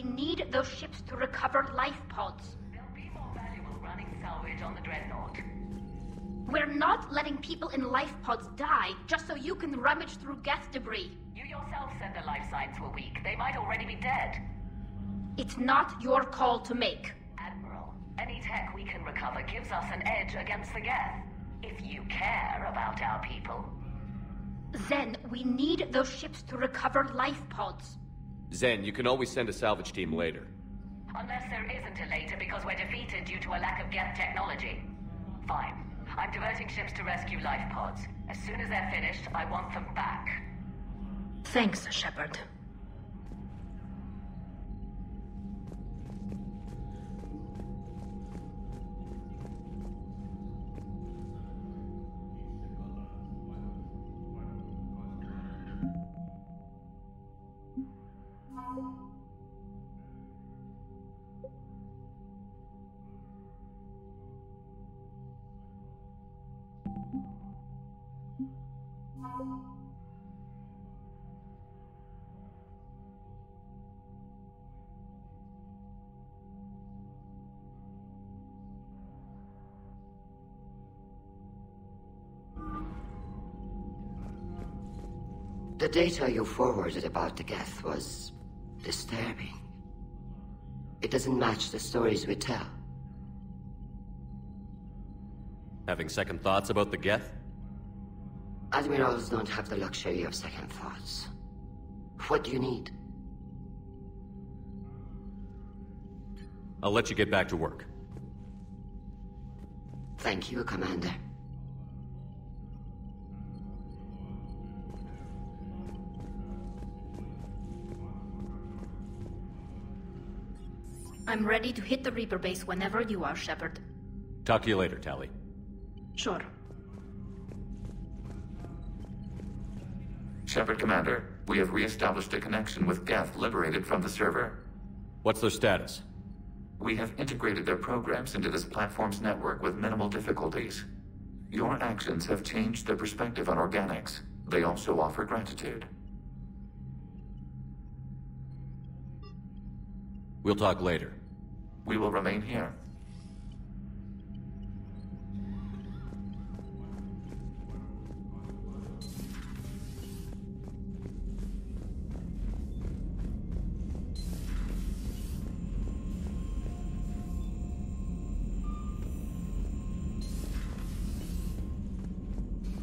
we need those ships to recover life pods. They'll be more valuable running salvage on the Dreadnought. We're not letting people in life pods die just so you can rummage through Geth debris. You yourself said the life signs were weak. They might already be dead. It's not your call to make. Admiral, any tech we can recover gives us an edge against the Geth. If you care about our people. Zen, we need those ships to recover life pods. Zen, you can always send a salvage team later. Unless there isn't a later because we're defeated due to a lack of Geth technology. Fine. I'm diverting ships to rescue life pods. As soon as they're finished, I want them back. Thanks, Shepard. The data you forwarded about the Geth was disturbing. It doesn't match the stories we tell. Having second thoughts about the Geth? Admirals don't have the luxury of second thoughts. What do you need? I'll let you get back to work. Thank you, Commander. I'm ready to hit the Reaper base whenever you are, Shepard. Talk to you later, Tali. Sure. Shepard, Commander, we have re-established a connection with Geth liberated from the server. What's their status? We have integrated their programs into this platform's network with minimal difficulties. Your actions have changed their perspective on organics. They also offer gratitude. We'll talk later. We will remain here.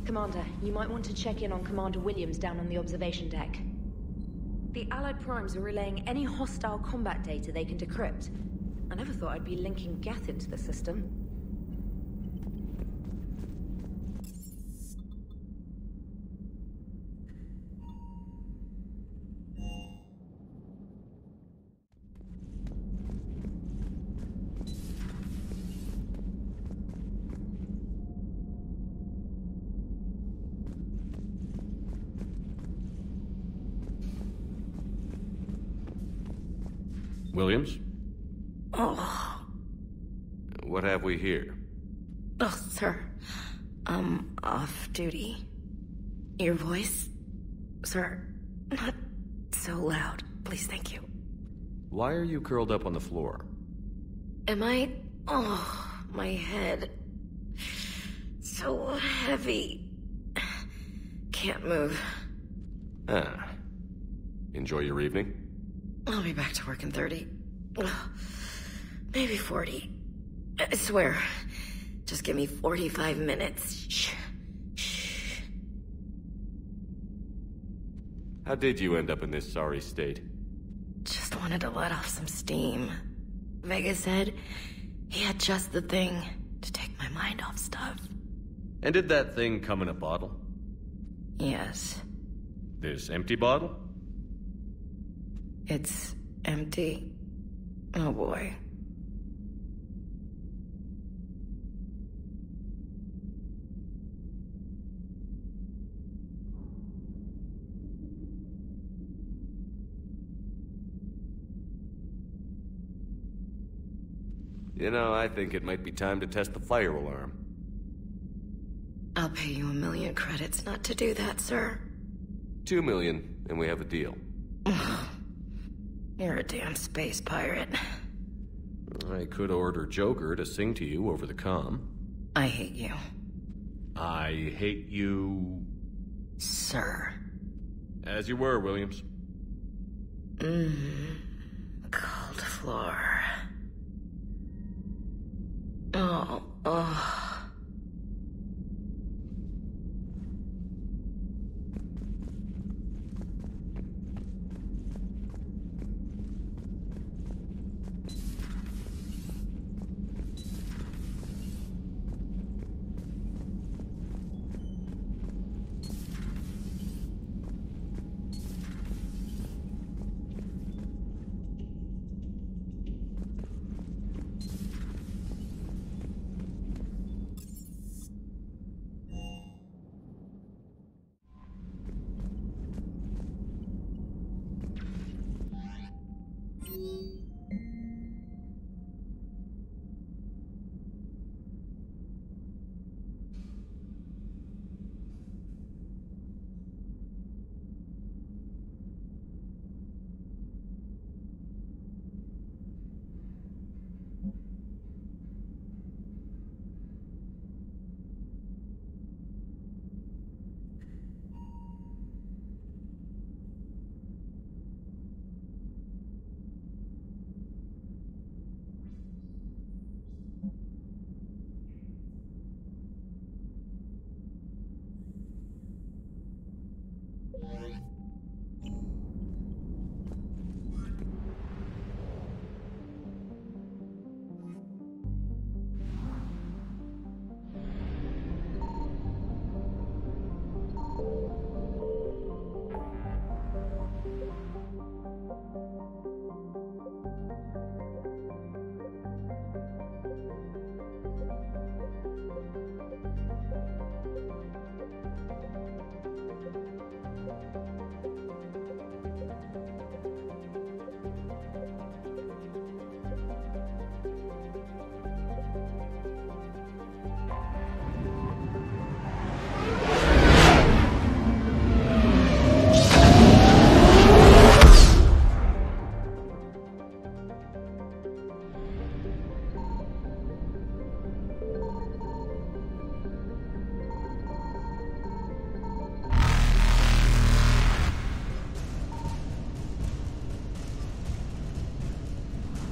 Commander, you might want to check in on Commander Williams down on the observation deck. The Allied Primes are relaying any hostile combat data they can decrypt. I never thought I'd be linking Geth into the system. Williams? Oh. What have we here? Oh, sir. I'm off duty. Your voice? Sir, not so loud. Please, thank you. Why are you curled up on the floor? Am I? Oh, my head. So heavy. Can't move. Ah. Enjoy your evening? I'll be back to work in 30. Maybe 40. I swear. Just give me 45 minutes. Shh. Shh. How did you end up in this sorry state? Just wanted to let off some steam. Vega said he had just the thing to take my mind off stuff. And did that thing come in a bottle? Yes. This empty bottle? It's empty. Oh boy. You know, I think it might be time to test the fire alarm. I'll pay you 1 million credits not to do that, sir. 2 million, and we have a deal. You're a damn space pirate. I could order Joker to sing to you over the comm. I hate you. I hate you... Sir. As you were, Williams. Cold floor. Oh.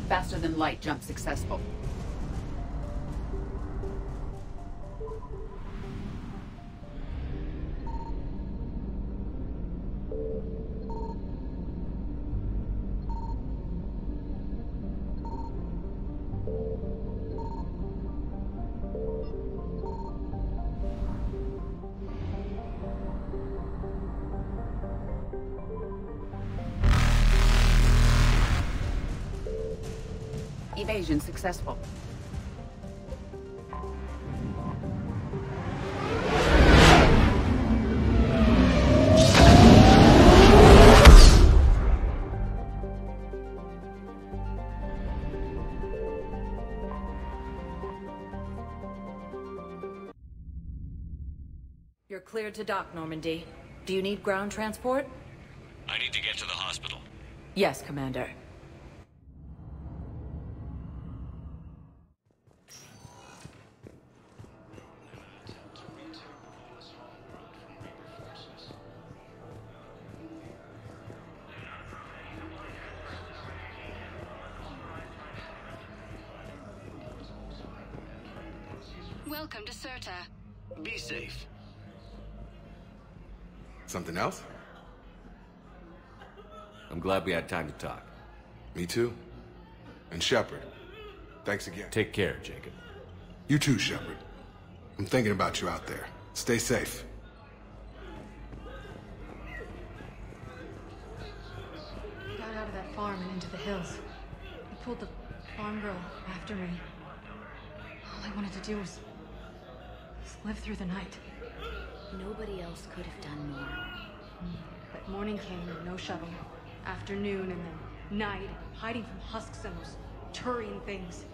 Faster than light jump successful. Evasion successful. You're cleared to dock, Normandy. Do you need ground transport? I need to get to the hospital. Yes, Commander. Welcome to Serta. Be safe. Something else? I'm glad we had time to talk. Me too. And Shepard, thanks again. Take care, Jacob. You too, Shepard. I'm thinking about you out there. Stay safe. Got out of that farm and into the hills. I pulled the farm girl after me. All I wanted to do was live through the night. Nobody else could have done more. But morning came and no shuttle. Afternoon and then night, hiding from husks and those Turian things.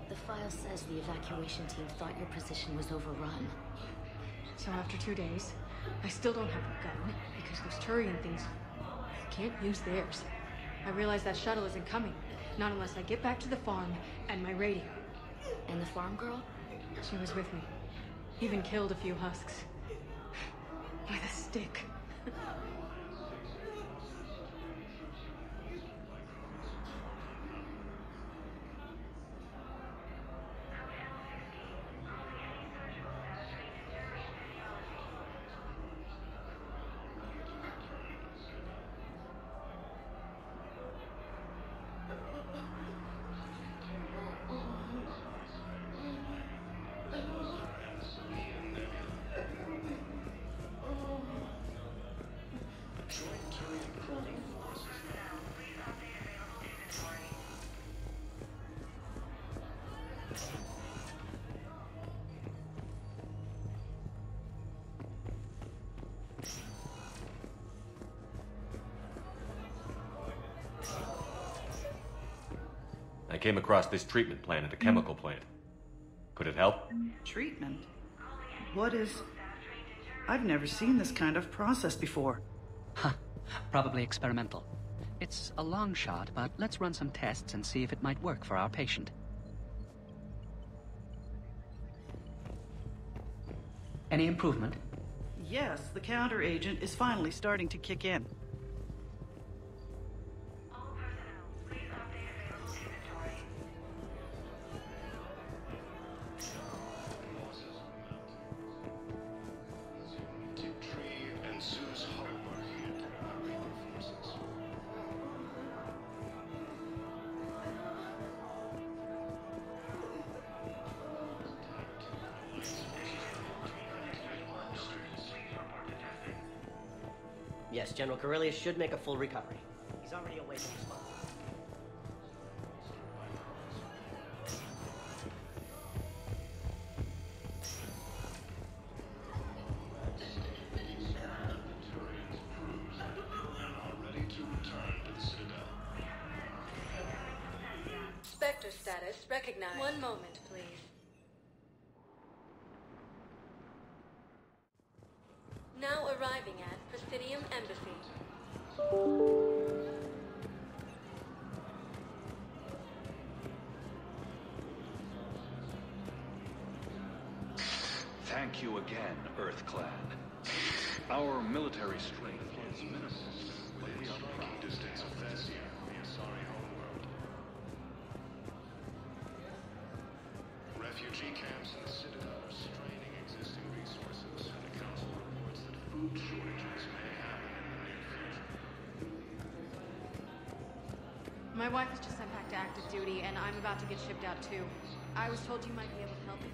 The file says the evacuation team thought your position was overrun. So after 2 days, I still don't have a gun because those Turian things can't use theirs. I realize that shuttle isn't coming. Not unless I get back to the farm and my radio. And the farm girl? She was with me. Even killed a few husks. With a stick. I came across this treatment plant at a chemical plant. Could it help? Treatment? What is... I've never seen this kind of process before. Huh. Probably experimental. It's a long shot, but let's run some tests and see if it might work for our patient. Any improvement? Yes, the counter agent is finally starting to kick in. Yes, General Corellius should make a full recovery. He's already away from the spot. Spectre status recognized. One moment, please. Now arriving at Presidium Embassy. Thank you again, Earth Clan. Our military strength is minimal, but we are proud distance of Thessia, the Asari homeworld. Refugee camps in the Citadel are straining existing resources, and the Council reports that food shortages may happen in the near future. My wife was just sent back to active duty, and I'm about to get shipped out too. I was told you might be able to help me.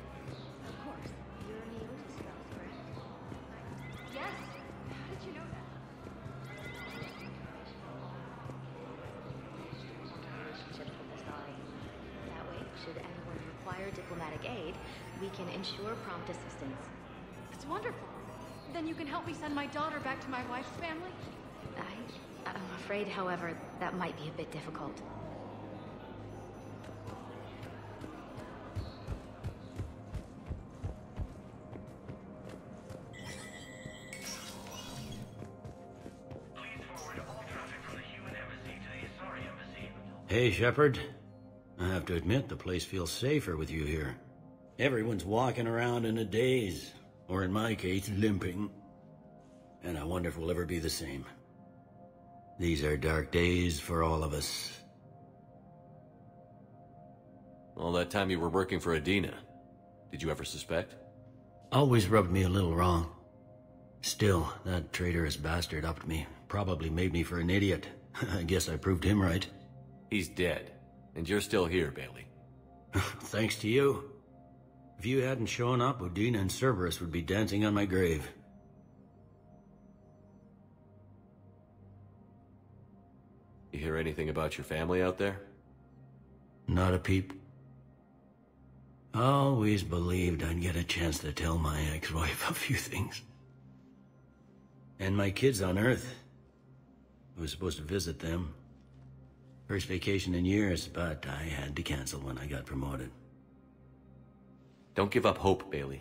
Of course. You're in the Otis Scout, correct? Yes. How did you know that? Relationships with Asari. That way, should anyone require diplomatic aid, we can ensure prompt assistance. It's wonderful. Then you can help me send my daughter back to my wife's family? I'm afraid, however, that might be a bit difficult. Hey, Shepard. I have to admit, the place feels safer with you here. Everyone's walking around in a daze, or in my case, limping. And I wonder if we'll ever be the same. These are dark days for all of us. All that time you were working for Adina, did you ever suspect? Always rubbed me a little wrong. Still, that traitorous bastard upped me. Probably made me for an idiot. I guess I proved him right. He's dead, and you're still here, Bailey. Thanks to you. If you hadn't shown up, Udina and Cerberus would be dancing on my grave. You hear anything about your family out there? Not a peep. Always believed I'd get a chance to tell my ex-wife a few things. And my kids on Earth. I was supposed to visit them. First vacation in years, but I had to cancel when I got promoted. Don't give up hope, Bailey.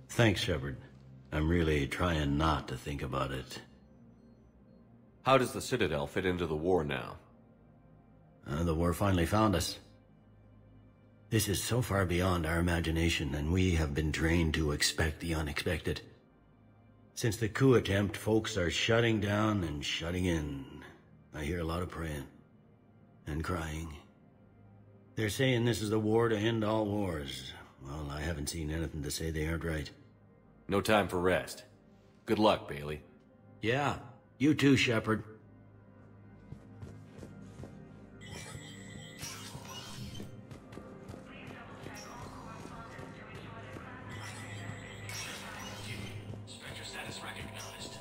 Thanks, Shepard. I'm really trying not to think about it. How does the Citadel fit into the war now? The war finally found us. This is so far beyond our imagination, and we have been trained to expect the unexpected. Since the coup attempt, folks are shutting down and shutting in. I hear a lot of praying. And crying. They're saying this is the war to end all wars. Well, I haven't seen anything to say they aren't right. No time for rest. Good luck, Bailey. Yeah, you too, Shepard. Spectre status recognized.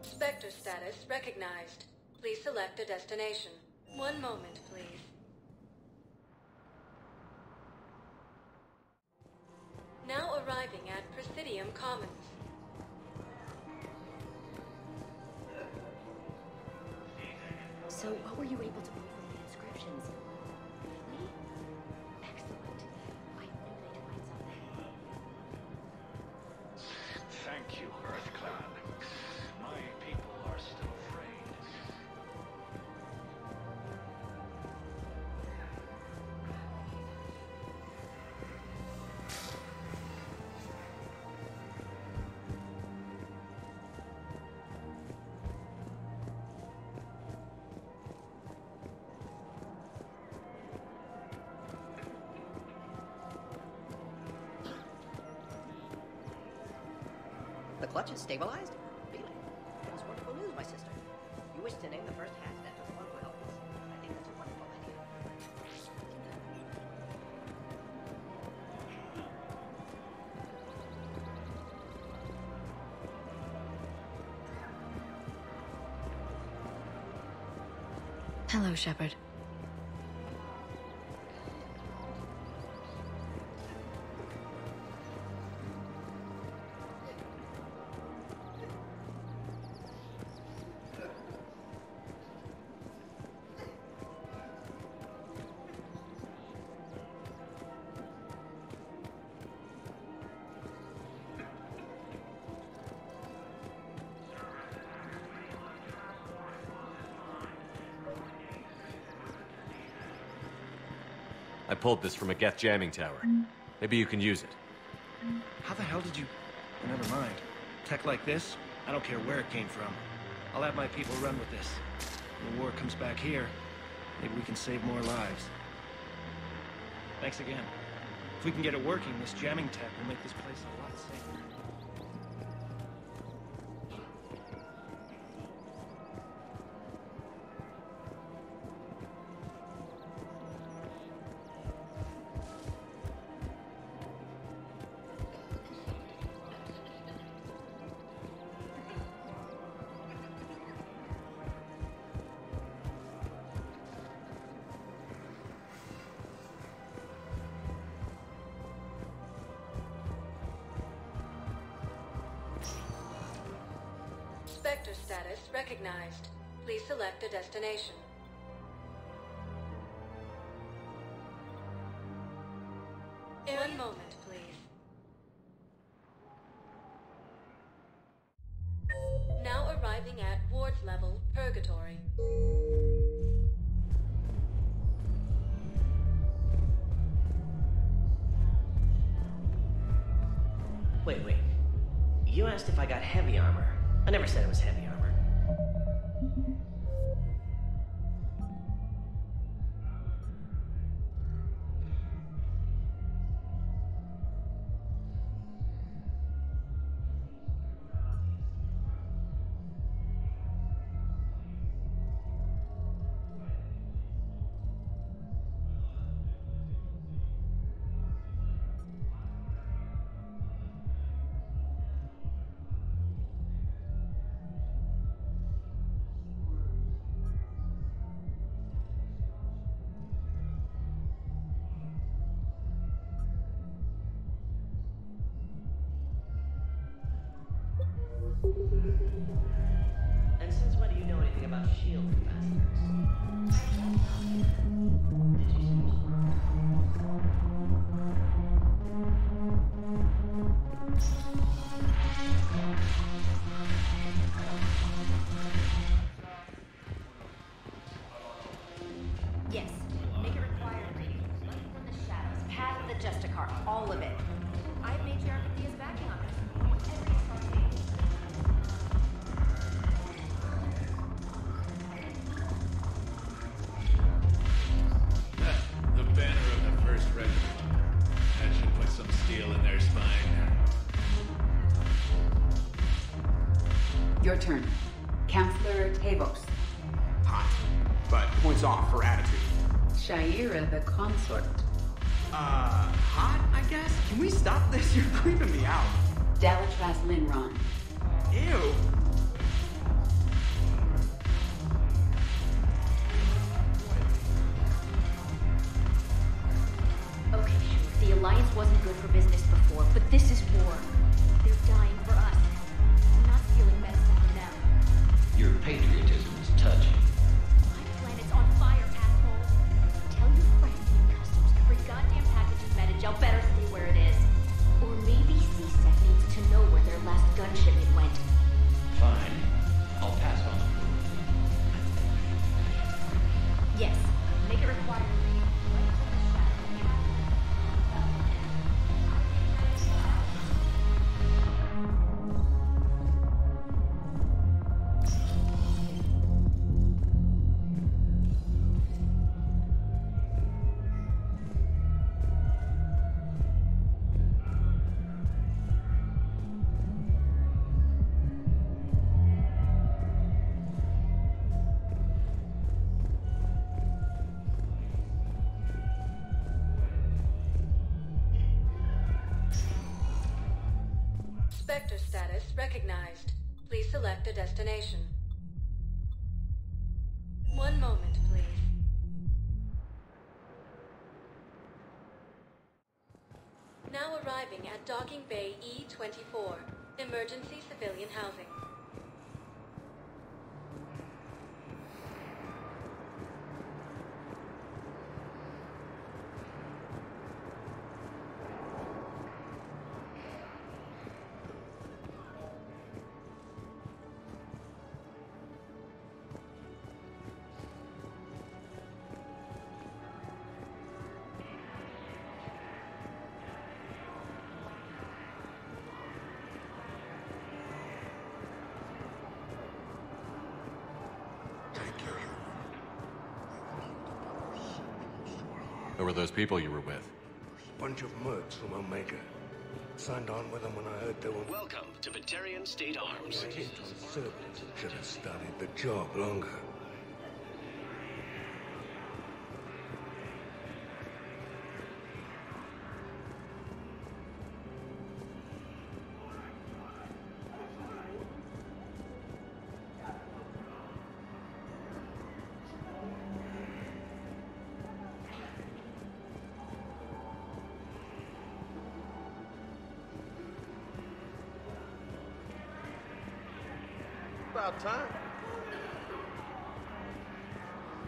Spectre status recognized. Please select a destination. One moment, please. Now arriving at Presidium Commons. So, what were you able to pull from the inscriptions? Really? Excellent. I knew they'd clutch is stabilized? Really? That's wonderful news, my sister. You wish to name the first hatch that took one well. I think that's a wonderful idea. Hello, Shepard. I pulled this from a Geth jamming tower. Maybe you can use it. How the hell did you... Oh, never mind. Tech like this, I don't care where it came from. I'll have my people run with this. When the war comes back here, maybe we can save more lives. Thanks again. If we can get it working, this jamming tech will make this place a lot safer. Spectre status recognized. Please select a destination. One moment, please. Now arriving at Ward's level, Purgatory. Wait. You asked if I got heavy armor. I never said it was heavy armor. And since when do you know anything about shield capacitors? Yes. Make it required reading. Light from the shadows. Path of the Justicar. All of it. I have Matriarch Thea's backing on this. The banner of the First Regiment. That should put some steel in their spine. Your turn. Counselor Tavos. Hot. But points off for attitude. Shaira the consort. Hot, I guess? Can we stop this? You're creeping me out. Dalatras Linron. Ew. Okay, sure. The Alliance wasn't good for business before, but this is war. They're dying for us. I'm not feeling medicine for them. Your patriotism is touching. My planet's on fire, asshole. Tell your friends in customs every goddamn package is Medi-gel better stay where it is. Or maybe CSEC needs to know where their last gun shipment went. Spectre status recognized. Please select a destination. 1 moment, please. Now arriving at Docking Bay E-24, emergency civilian housing. Who were those people you were with? Bunch of mercs from Omega. Signed on with them when I heard they were... Welcome to Batarian State Arms. Should have started the job longer. About time.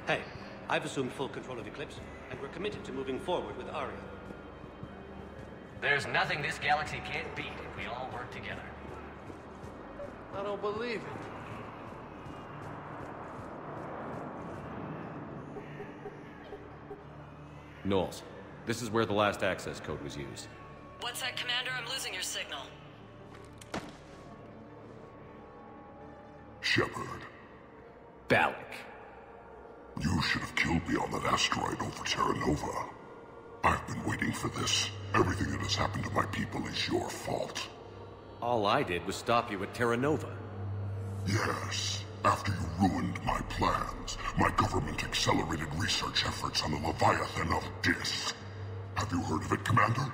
Hey, I've assumed full control of Eclipse, and we're committed to moving forward with Aria. There's nothing this galaxy can't beat if we all work together. I don't believe it. Knowles, this is where the last access code was used. What's that, Commander? I'm losing your signal. Shepard. Balak. You should have killed me on that asteroid over Terra Nova. I've been waiting for this. Everything that has happened to my people is your fault. All I did was stop you at Terra Nova. Yes. After you ruined my plans, my government accelerated research efforts on the Leviathan of Dis. Have you heard of it, Commander?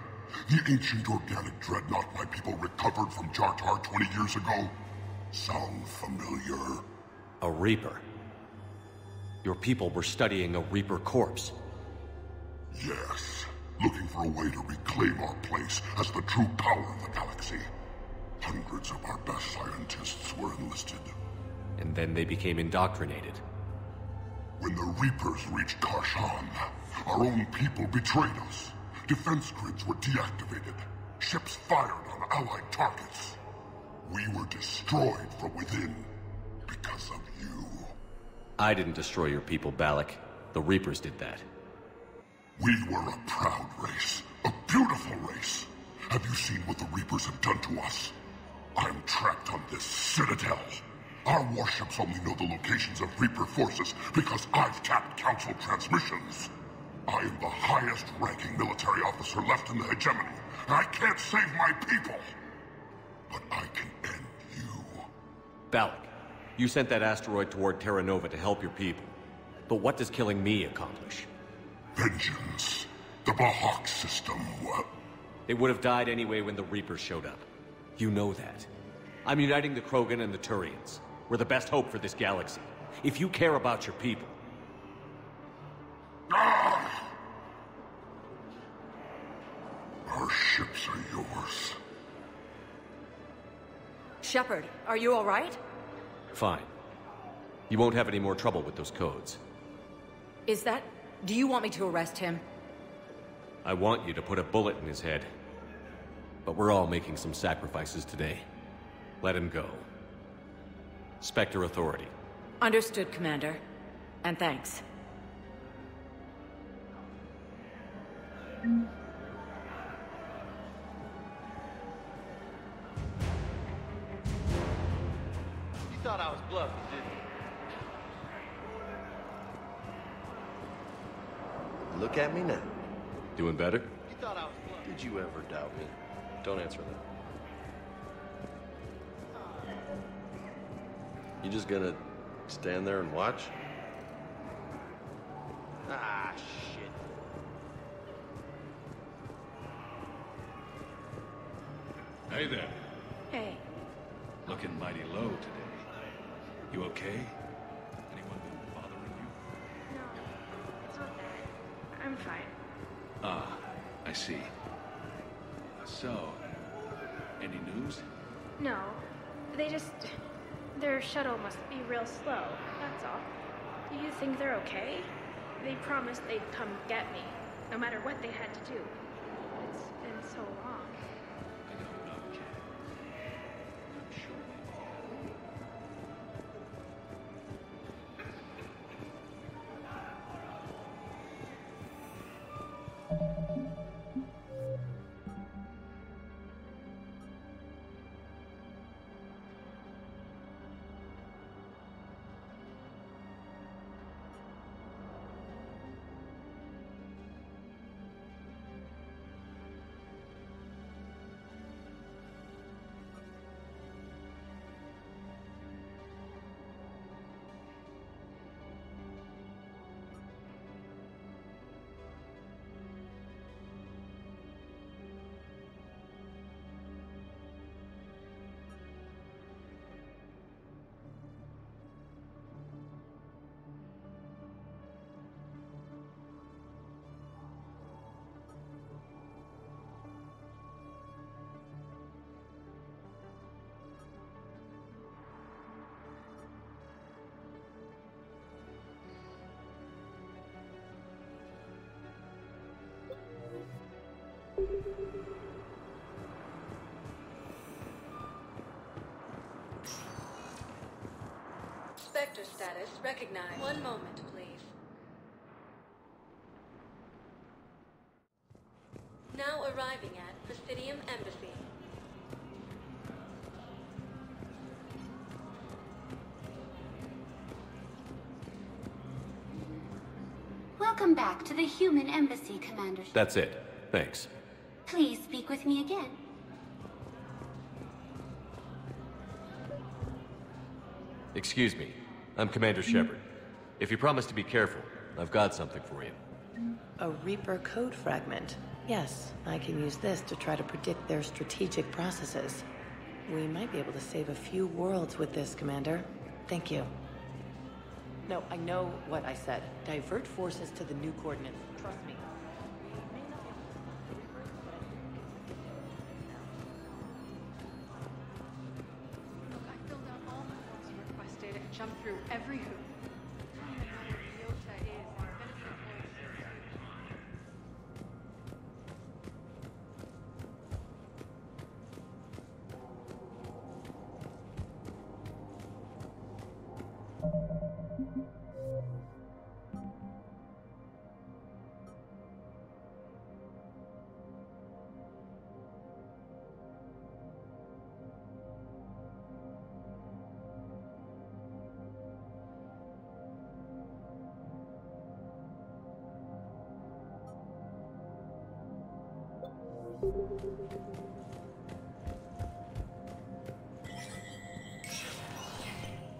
The ancient organic dreadnought my people recovered from Jar Jar 20 years ago? Sound familiar? A Reaper. Your people were studying a Reaper corpse. Yes. Looking for a way to reclaim our place as the true power of the galaxy. Hundreds of our best scientists were enlisted. And then they became indoctrinated. When the Reapers reached Karshan, our own people betrayed us. Defense grids were deactivated. Ships fired on Allied targets. We were destroyed from within because of you. I didn't destroy your people, Balak. The Reapers did that. We were a proud race. A beautiful race. Have you seen what the Reapers have done to us? I'm trapped on this citadel. Our warships only know the locations of Reaper forces because I've tapped Council transmissions. I am the highest-ranking military officer left in the hegemony, and I can't save my people. But I can end you. Balak, you sent that asteroid toward Terra Nova to help your people. But what does killing me accomplish? Vengeance. The Bahak system. They would have died anyway when the Reapers showed up. You know that. I'm uniting the Krogan and the Turians. We're the best hope for this galaxy. If you care about your people... Ah! Our ships are yours. Shepard, are you all right? Fine. You won't have any more trouble with those codes. Is that... Do you want me to arrest him? I want you to put a bullet in his head. But we're all making some sacrifices today. Let him go. Spectre Authority. Understood, Commander. And thanks. You thought I was bluffing, didn't you? Look at me now. Doing better? You thought I was bluffing. Did you ever doubt me? Don't answer that. You just gonna stand there and watch? Ah, shit. Hey there. Hey. Looking mighty low today. You okay? Anyone been bothering you? No, it's not that. I'm fine. Ah, I see. So, any news? No, their shuttle must be real slow, that's all. Do you think they're okay? They promised they'd come get me, no matter what they had to do. It's been so long. I don't know, kid. I'm sure they Spectre status recognized. One moment, please. Now arriving at Presidium Embassy. Welcome back to the Human Embassy, Commander. That's it. Thanks. Please speak with me again. Excuse me. I'm Commander Shepard. If you promise to be careful, I've got something for you. A Reaper code fragment. Yes, I can use this to try to predict their strategic processes. We might be able to save a few worlds with this, Commander. Thank you. No, I know what I said. Divert forces to the new coordinates. Trust me. Look, I filled out all the forms you requested and jumped through every hoop. I don't even know where Ryota is.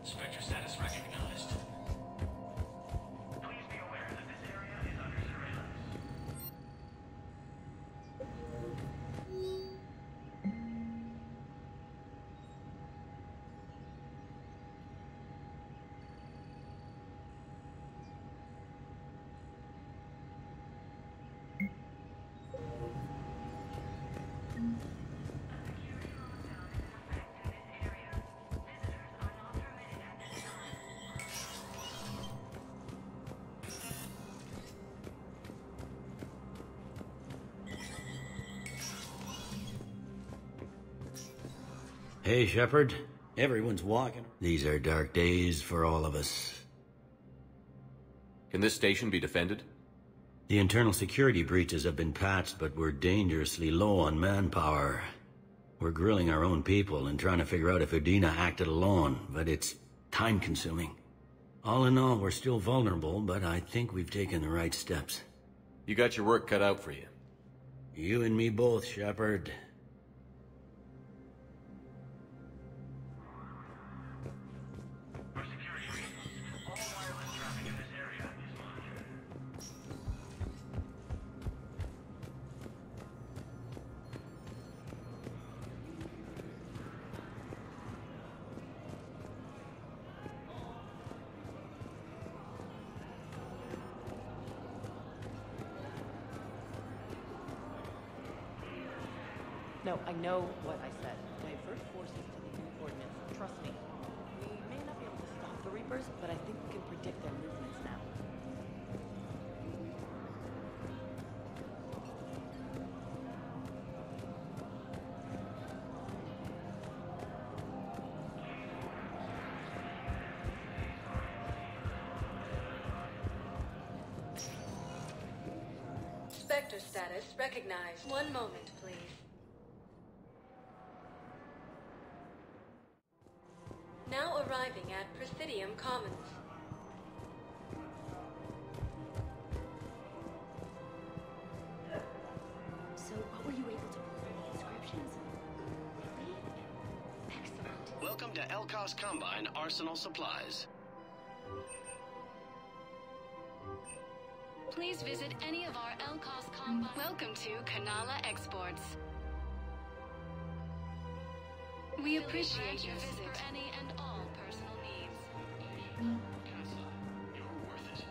Spectre status recognized. Please be aware that this area is under surveillance. Hey, Shepard. Everyone's walking. These are dark days for all of us. Can this station be defended? The internal security breaches have been patched, but we're dangerously low on manpower. We're grilling our own people and trying to figure out if Udina acted alone, but it's time-consuming. All in all, we're still vulnerable, but I think we've taken the right steps. You got your work cut out for you. You and me both, Shepard. No, I know what I said. Divert forces to the new coordinates. Trust me. We may not be able to stop the Reapers, but I think we can predict their movements now. Spectre status recognized. One moment, please. Now arriving at Presidium Commons. So, what were you able to pull from the inscriptions? Really? Excellent. Welcome to Elkos Combine Arsenal Supplies. Please visit any of our Elkos Combine. Welcome to Kanala Exports. We appreciate your visit for any and all personal needs. Casa, you're worth it.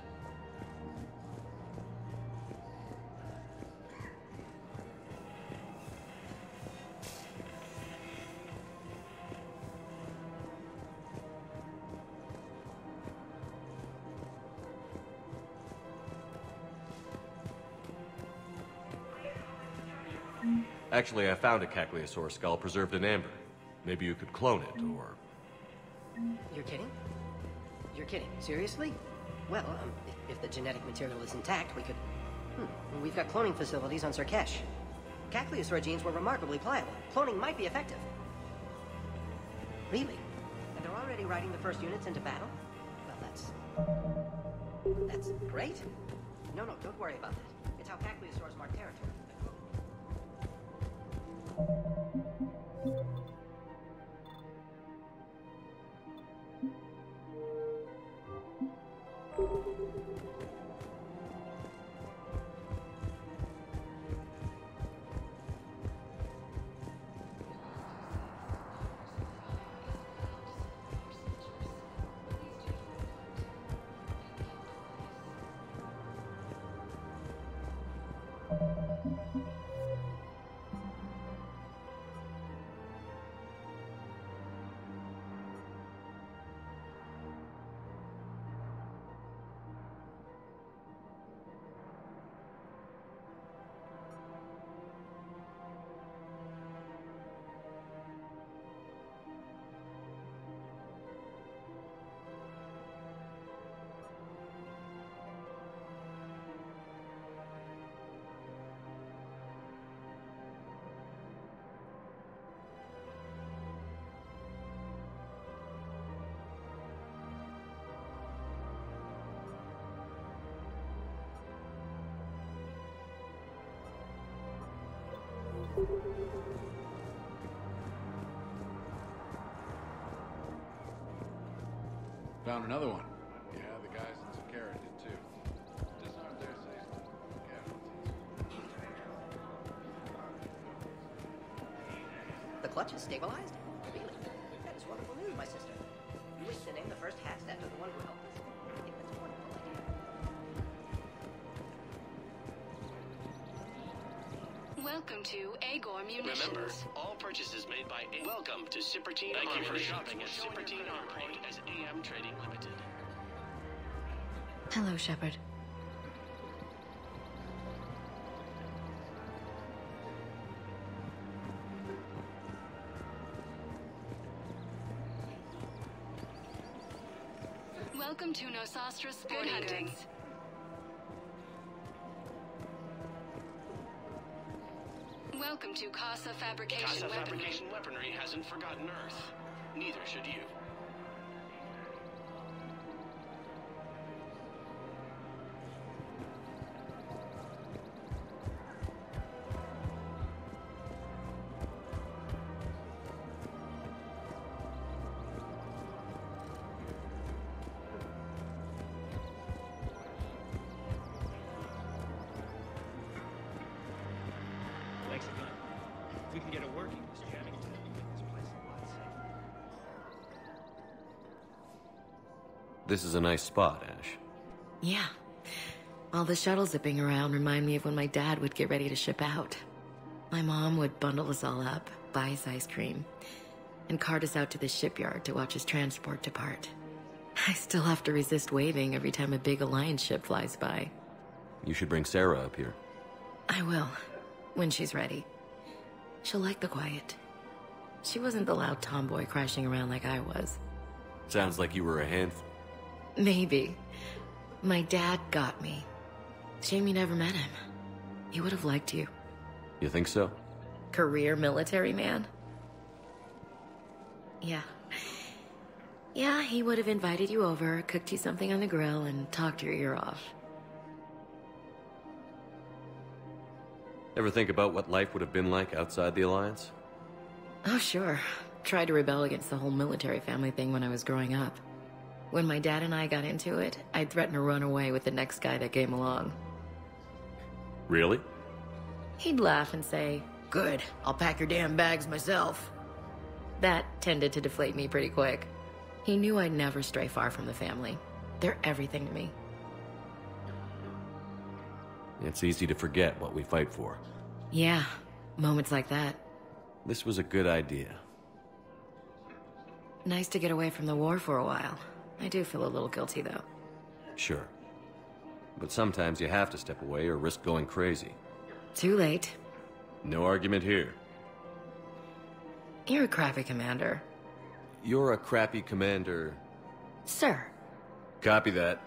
Actually, I found a Cagliasaur skull preserved in amber. Maybe you could clone it, or... You're kidding? You're kidding. Seriously? Well, if the genetic material is intact, we could... We've got cloning facilities on Surkesh. Cagliasaur genes were remarkably pliable. Cloning might be effective. Really? And they're already riding the first units into battle? Well, that's great. No, don't worry about that. It's how Cagliasaurs mark territory. Found another one. Yeah, the guys in Zakara did too. Just aren't there safe. The clutch is stabilized? Really? That is wonderful news, my sister. You wish to name the first hatched after the one who helped us. I think that's a wonderful idea. Welcome to Agor Munitions. Remember, all purchases made by Welcome to Cipertine Armory. Thank you for shopping at Cipertine Armory as AM Trading Limited. Hello, Shepard. Welcome to Nosastra Sporting Goods. Welcome to Casa Fabrication Casa Weaponry. Fabrication Weaponry hasn't forgotten Earth. Neither should you. Lexicon. If we can get it working, this jamming is gonna make this place a lot safer. This is a nice spot, Ash. Yeah. All the shuttles zipping around remind me of when my dad would get ready to ship out. My mom would bundle us all up, buy us ice cream, and cart us out to the shipyard to watch his transport depart. I still have to resist waving every time a big Alliance ship flies by. You should bring Sarah up here. I will, when she's ready. She'll like the quiet. She wasn't the loud tomboy crashing around like I was. Sounds like you were a handful. Maybe. My dad got me. Shame you never met him. He would have liked you. You think so? Career military man? Yeah. Yeah, he would have invited you over, cooked you something on the grill, and talked your ear off. Ever think about what life would have been like outside the Alliance? Oh, sure. Tried to rebel against the whole military family thing when I was growing up. When my dad and I got into it, I'd threaten to run away with the next guy that came along. Really? He'd laugh and say, "Good, I'll pack your damn bags myself." That tended to deflate me pretty quick. He knew I'd never stray far from the family. They're everything to me. It's easy to forget what we fight for. Yeah, moments like that. This was a good idea. Nice to get away from the war for a while. I do feel a little guilty, though. Sure. But sometimes you have to step away or risk going crazy. Too late. No argument here. You're a crappy commander. You're a crappy commander. Sir. Copy that.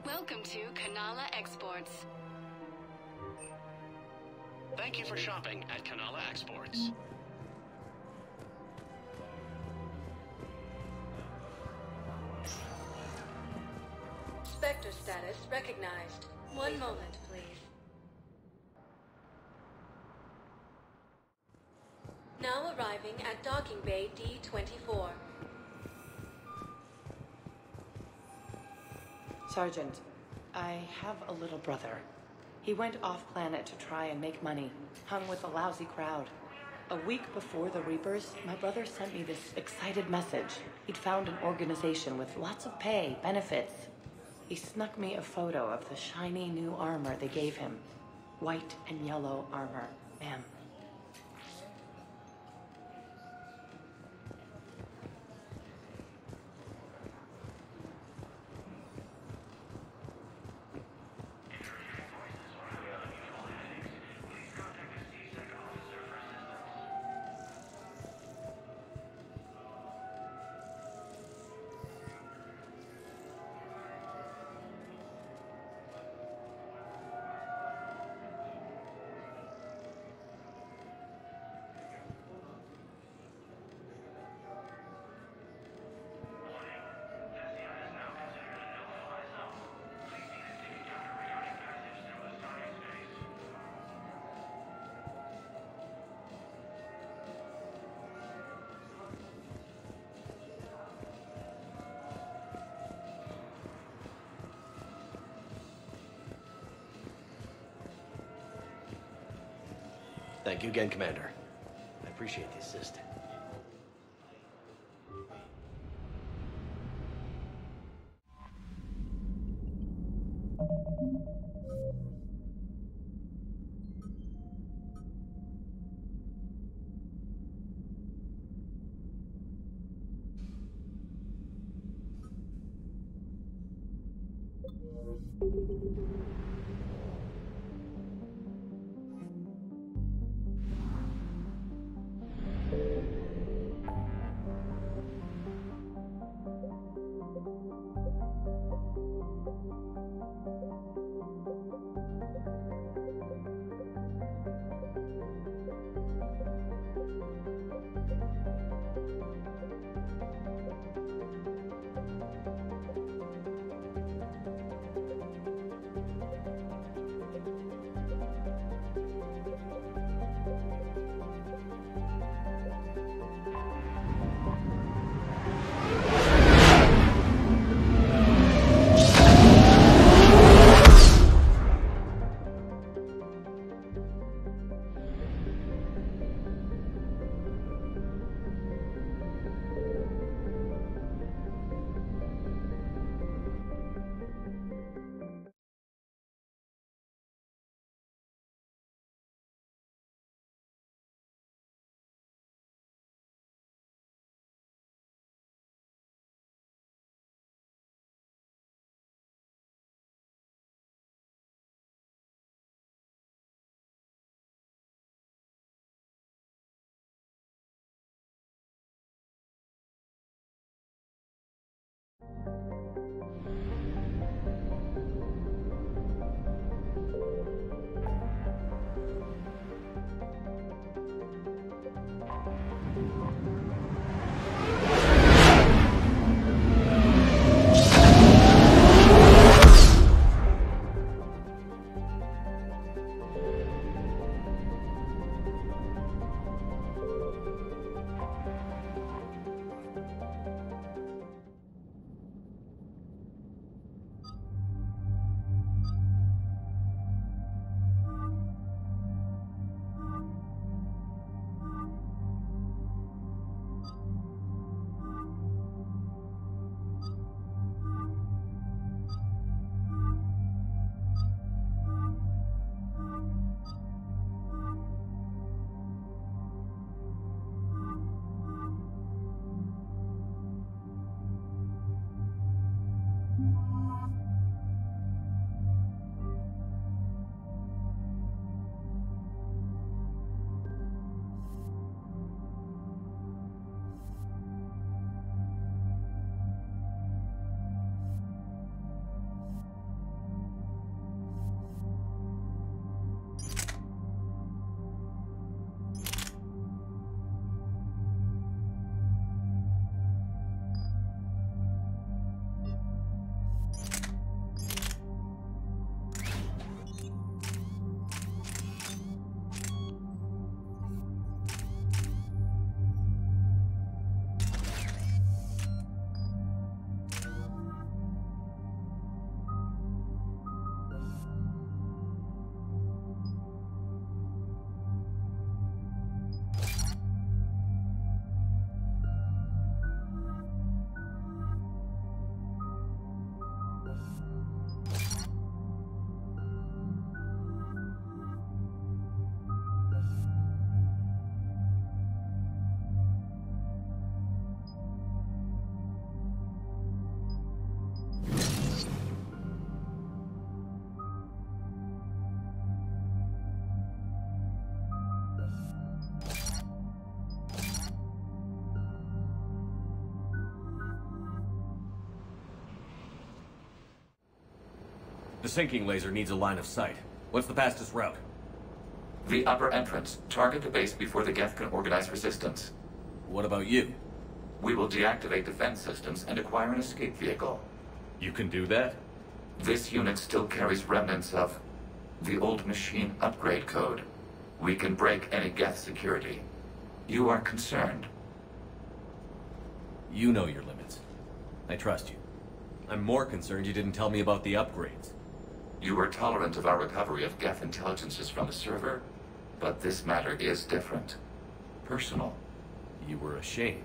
Welcome to Kanala Exports. Thank you for shopping at Kanala Exports. Spectre status recognized. One moment, please. Now arriving at Docking Bay D-24. Sergeant, I have a little brother. He went off-planet to try and make money, hung with a lousy crowd. A week before the Reapers, my brother sent me this excited message. He'd found an organization with lots of pay, benefits. He snuck me a photo of the shiny new armor they gave him. White and yellow armor, ma'am. Thank you again, Commander. I appreciate the assist. The sinking laser needs a line of sight. What's the fastest route? The upper entrance. Target the base before the Geth can organize resistance. What about you? We will deactivate defense systems and acquire an escape vehicle. You can do that? This unit still carries remnants of the old machine upgrade code. We can break any Geth security. You are concerned. You know your limits. I trust you. I'm more concerned you didn't tell me about the upgrades. You were tolerant of our recovery of Geth intelligences from the server, but this matter is different. Personal. You were ashamed.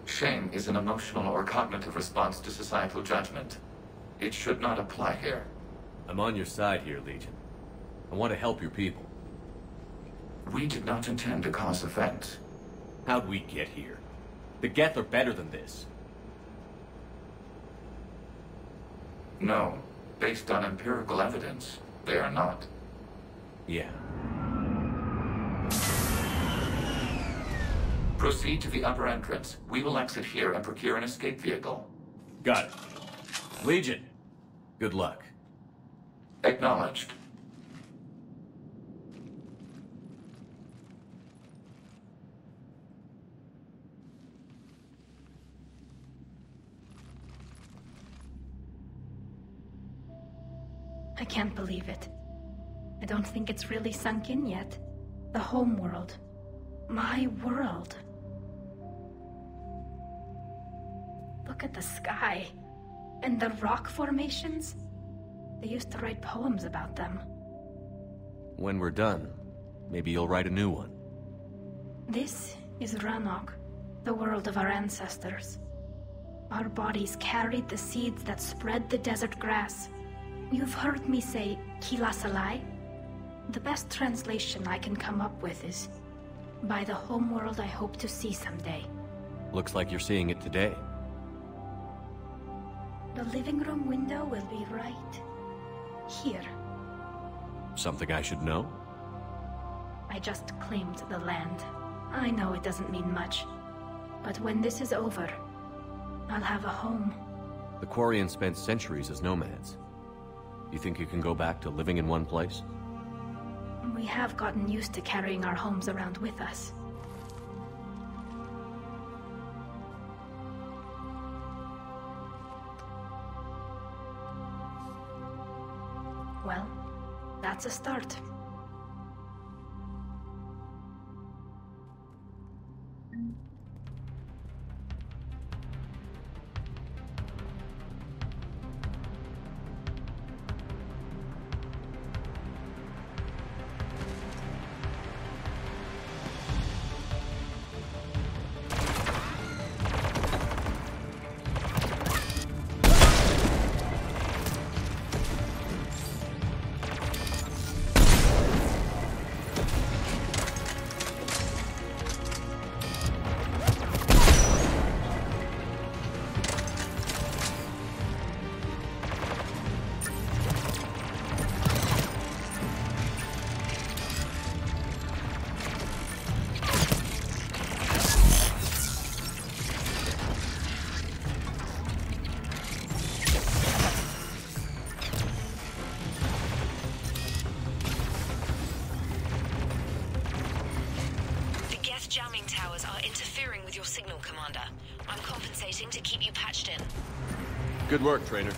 Shame is an emotional or cognitive response to societal judgment. It should not apply here. I'm on your side here, Legion. I want to help your people. We did not intend to cause offense. How'd we get here? The Geth are better than this. No. Based on empirical evidence, they are not. Yeah. Proceed to the upper entrance. We will exit here and procure an escape vehicle. Got it. Legion, good luck. Acknowledged. I can't believe it. I don't think it's really sunk in yet. The home world. My world. Look at the sky. And the rock formations. They used to write poems about them. When we're done, maybe you'll write a new one. This is Ranok, the world of our ancestors. Our bodies carried the seeds that spread the desert grass. You've heard me say Kilasalai? The best translation I can come up with is, by the homeworld I hope to see someday. Looks like you're seeing it today. The living room window will be right here. Something I should know? I just claimed the land. I know it doesn't mean much, but when this is over, I'll have a home. The Quarians spent centuries as nomads. You think you can go back to living in one place? We have gotten used to carrying our homes around with us. Well, that's a start. Jamming towers are interfering with your signal, Commander. I'm compensating to keep you patched in. Good work, Trainer.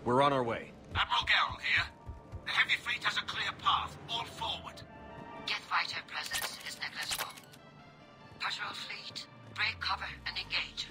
We're on our way. Admiral Garrel here. The heavy fleet has a clear path. All forward. Get fighter presence is negligible. Patrol fleet, break cover and engage.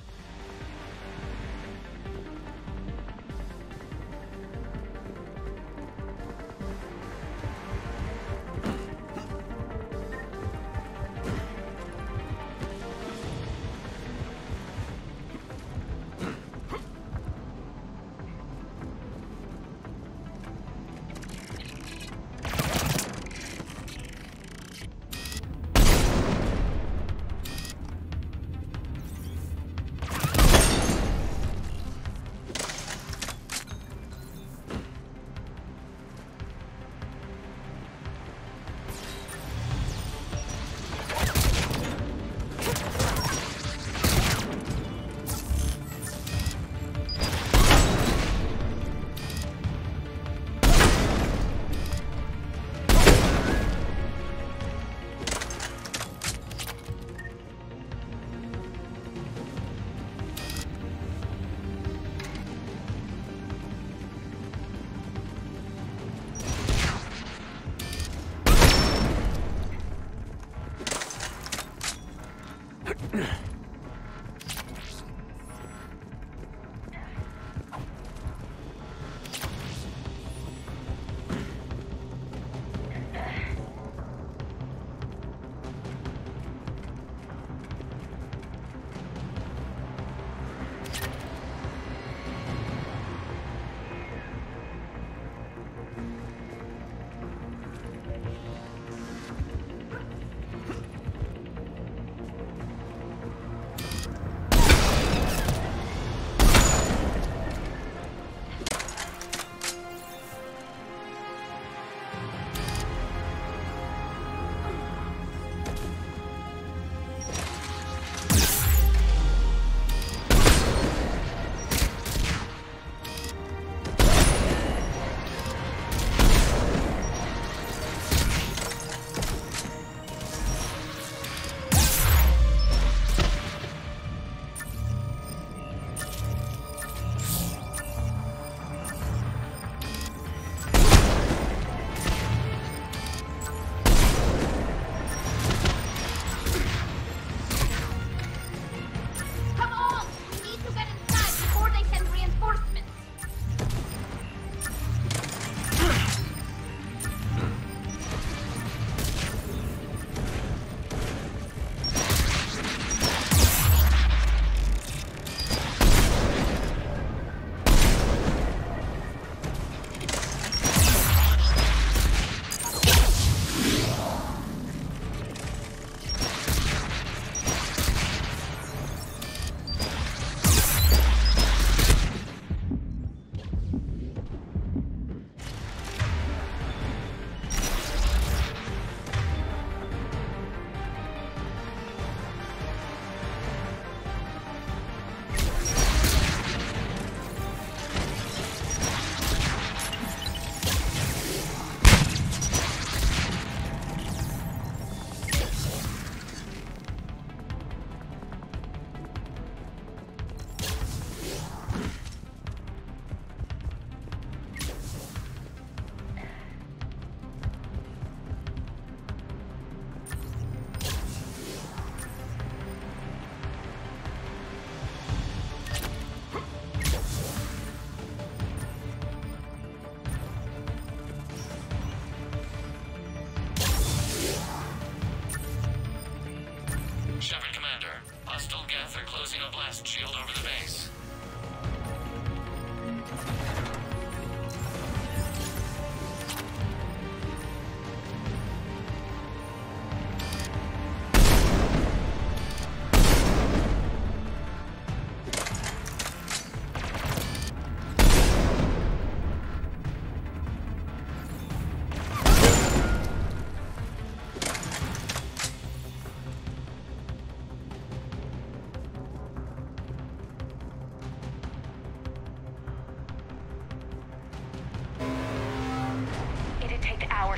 blast shield over the base.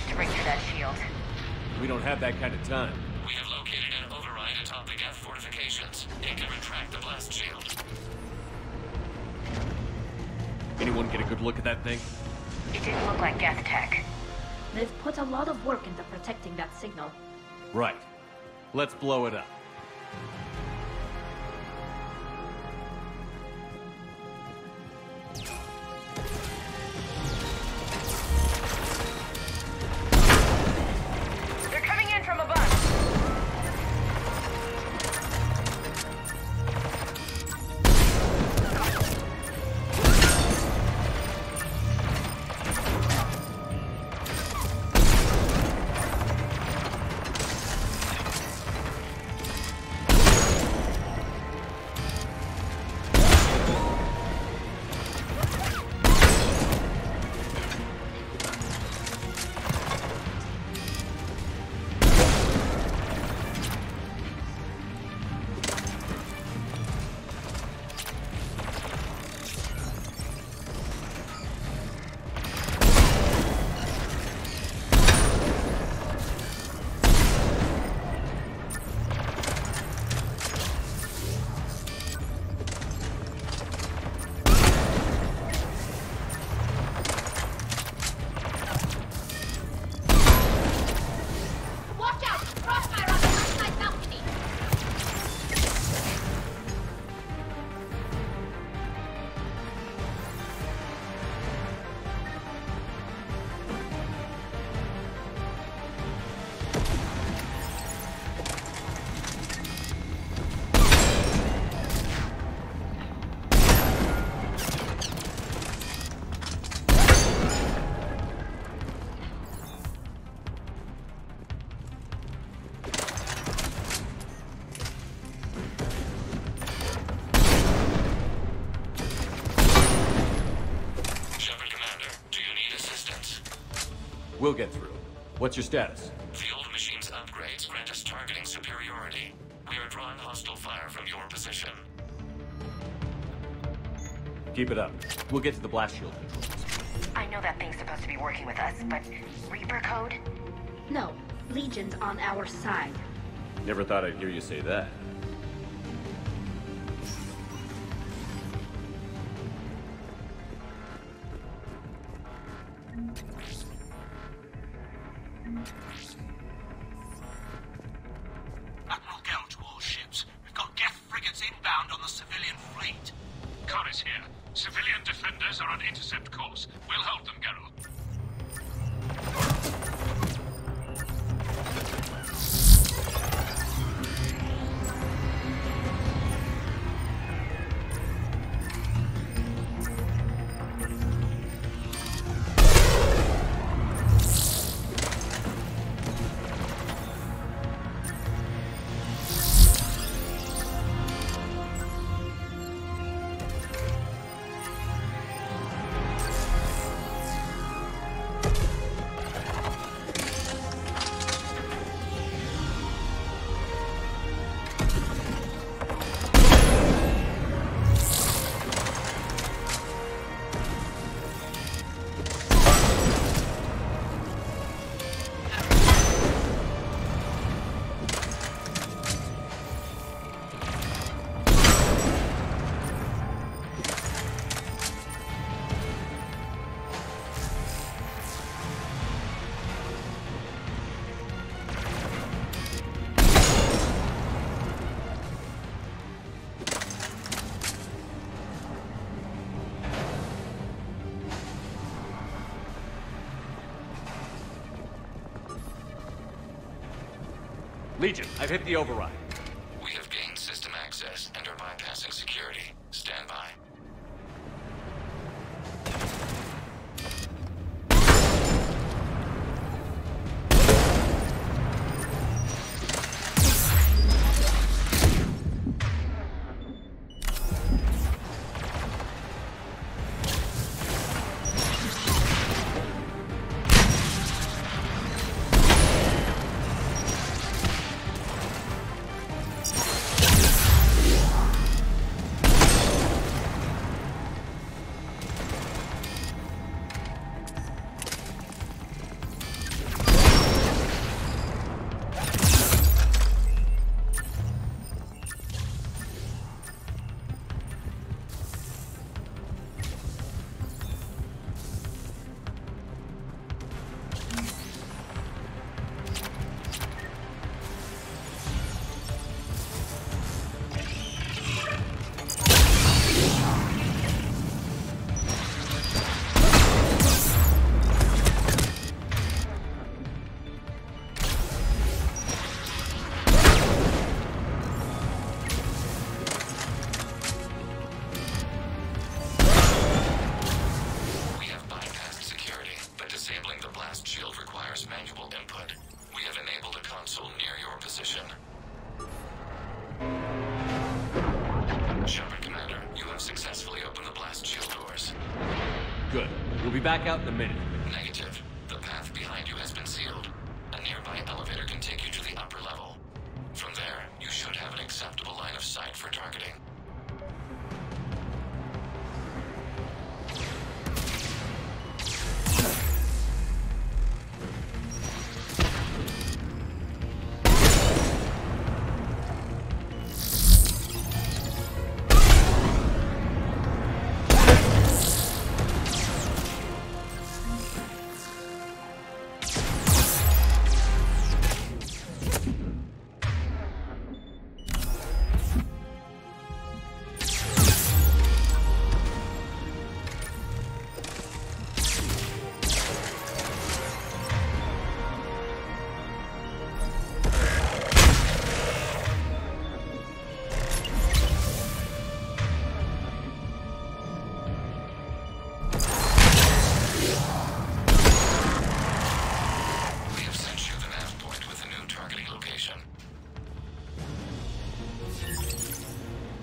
To break through that shield. We don't have that kind of time. We have located an override atop the Geth fortifications. It can retract the blast shield. Anyone get a good look at that thing? It didn't look like Geth tech. They've put a lot of work into protecting that signal. Right. Let's blow it up. They're coming in from above. We'll get through. What's your status? The old machine's upgrades grant us targeting superiority. We are drawing hostile fire from your position. Keep it up. We'll get to the blast shield controls. I know that thing's supposed to be working with us, but Reaper code? No, Legion's on our side. Never thought I'd hear you say that. Admiral Geralt to all ships. We've got Geth frigates inbound on the civilian fleet. Khan is here. Civilian defenders are on intercept course. We'll hold them, Geralt. Legion, I've hit the override. We have gained system access and are bypassing security. Stand by. We'll be back out in a minute. Negative. The path behind you has been sealed. A nearby elevator can take you to the upper level. From there, you should have an acceptable line of sight for targeting.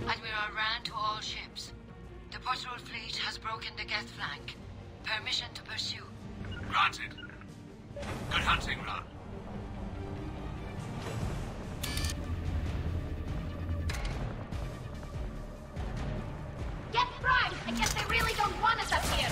Admiral Rand to all ships. The patrol fleet has broken the Geth flank. Permission to pursue. Granted. Good hunting, Ra. Get primed! I guess they really don't want us up here!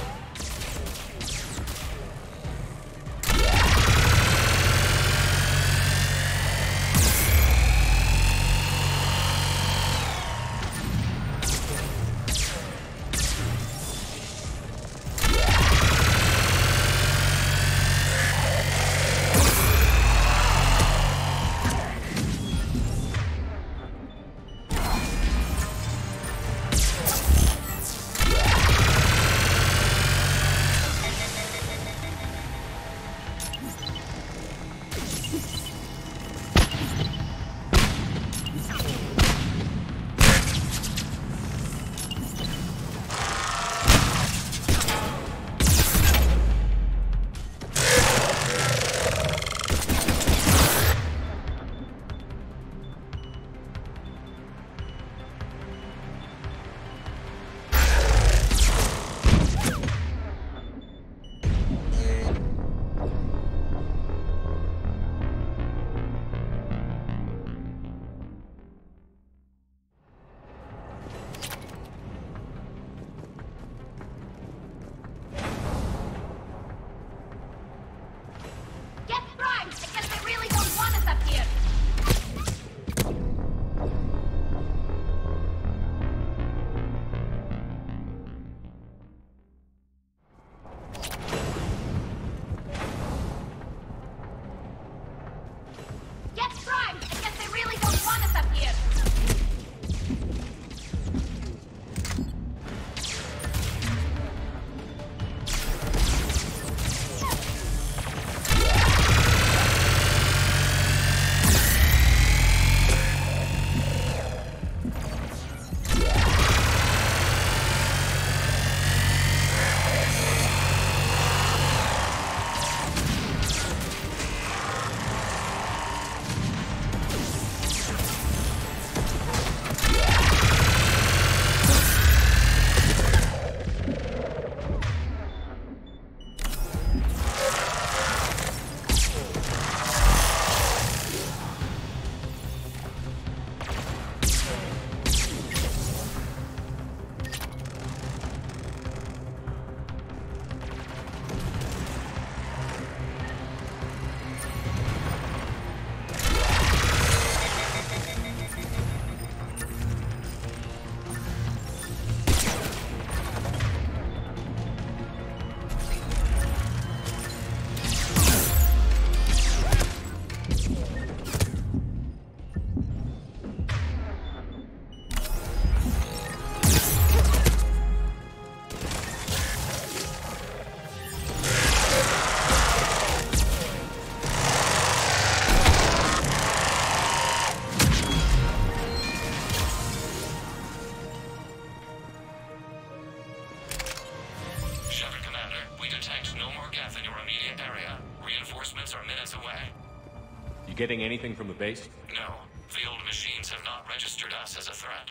Getting anything from the base? No. The old machines have not registered us as a threat.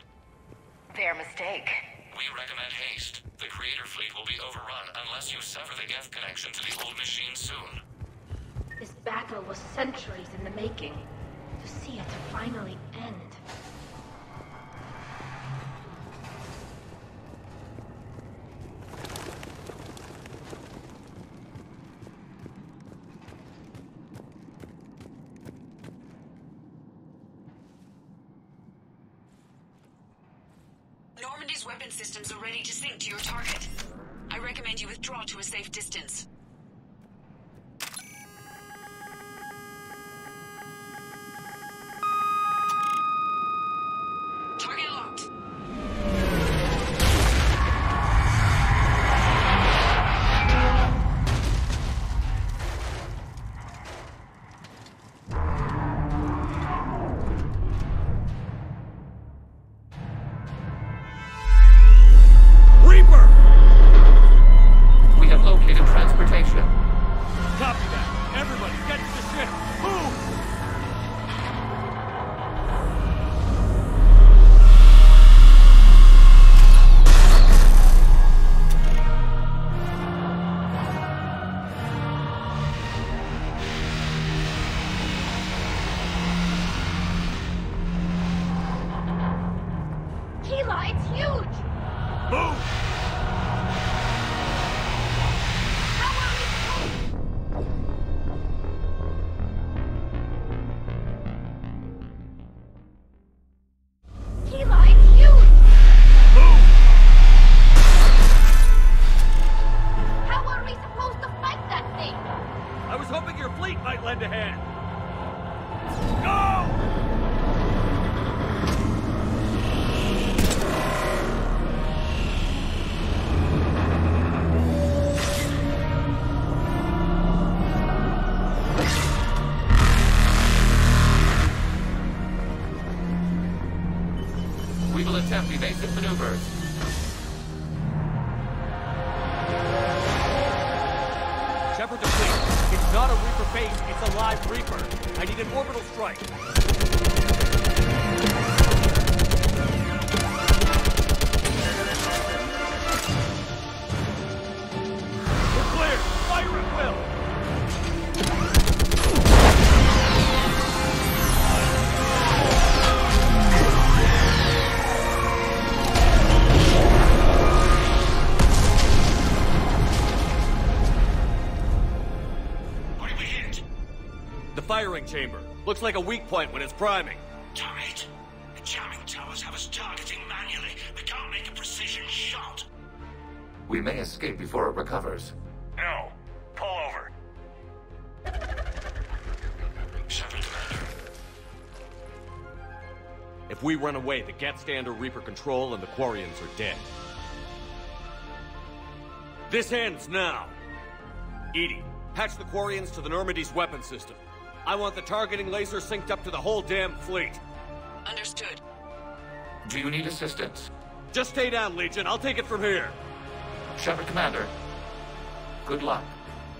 Their mistake. We recommend haste. The Creator Fleet will be overrun unless you sever the Geth connection to the old machine soon. This battle was centuries in the making. To see it finally end. Normandy's weapon systems are ready to sync to your target. I recommend you withdraw to a safe distance. Target locked. Reaper! We have located transportation. Copy that. Everybody, get to the ship. Move! Keela, it's huge! Move! Keela, it's huge! Move! How are we supposed to fight that thing? I was hoping your fleet might lend a hand. Go! We will attempt evasive maneuvers. Shepard to fleet. It's not a Reaper base, it's a live Reaper. I need an orbital strike. We're clear. Fire at will. What did we hit? The firing chamber. Looks like a weak point when it's priming. Damn it! The jamming towers have us targeting manually. We can't make a precision shot. We may escape before it recovers. No. Pull over. Shepard, Commander. If we run away, the Geth stay under Reaper control and the Quarians are dead. This ends now. Edie, patch the Quarians to the Normandy's weapon system. I want the targeting laser synced up to the whole damn fleet. Understood. Do you need assistance? Just stay down, Legion. I'll take it from here. Shepard, Commander. Good luck.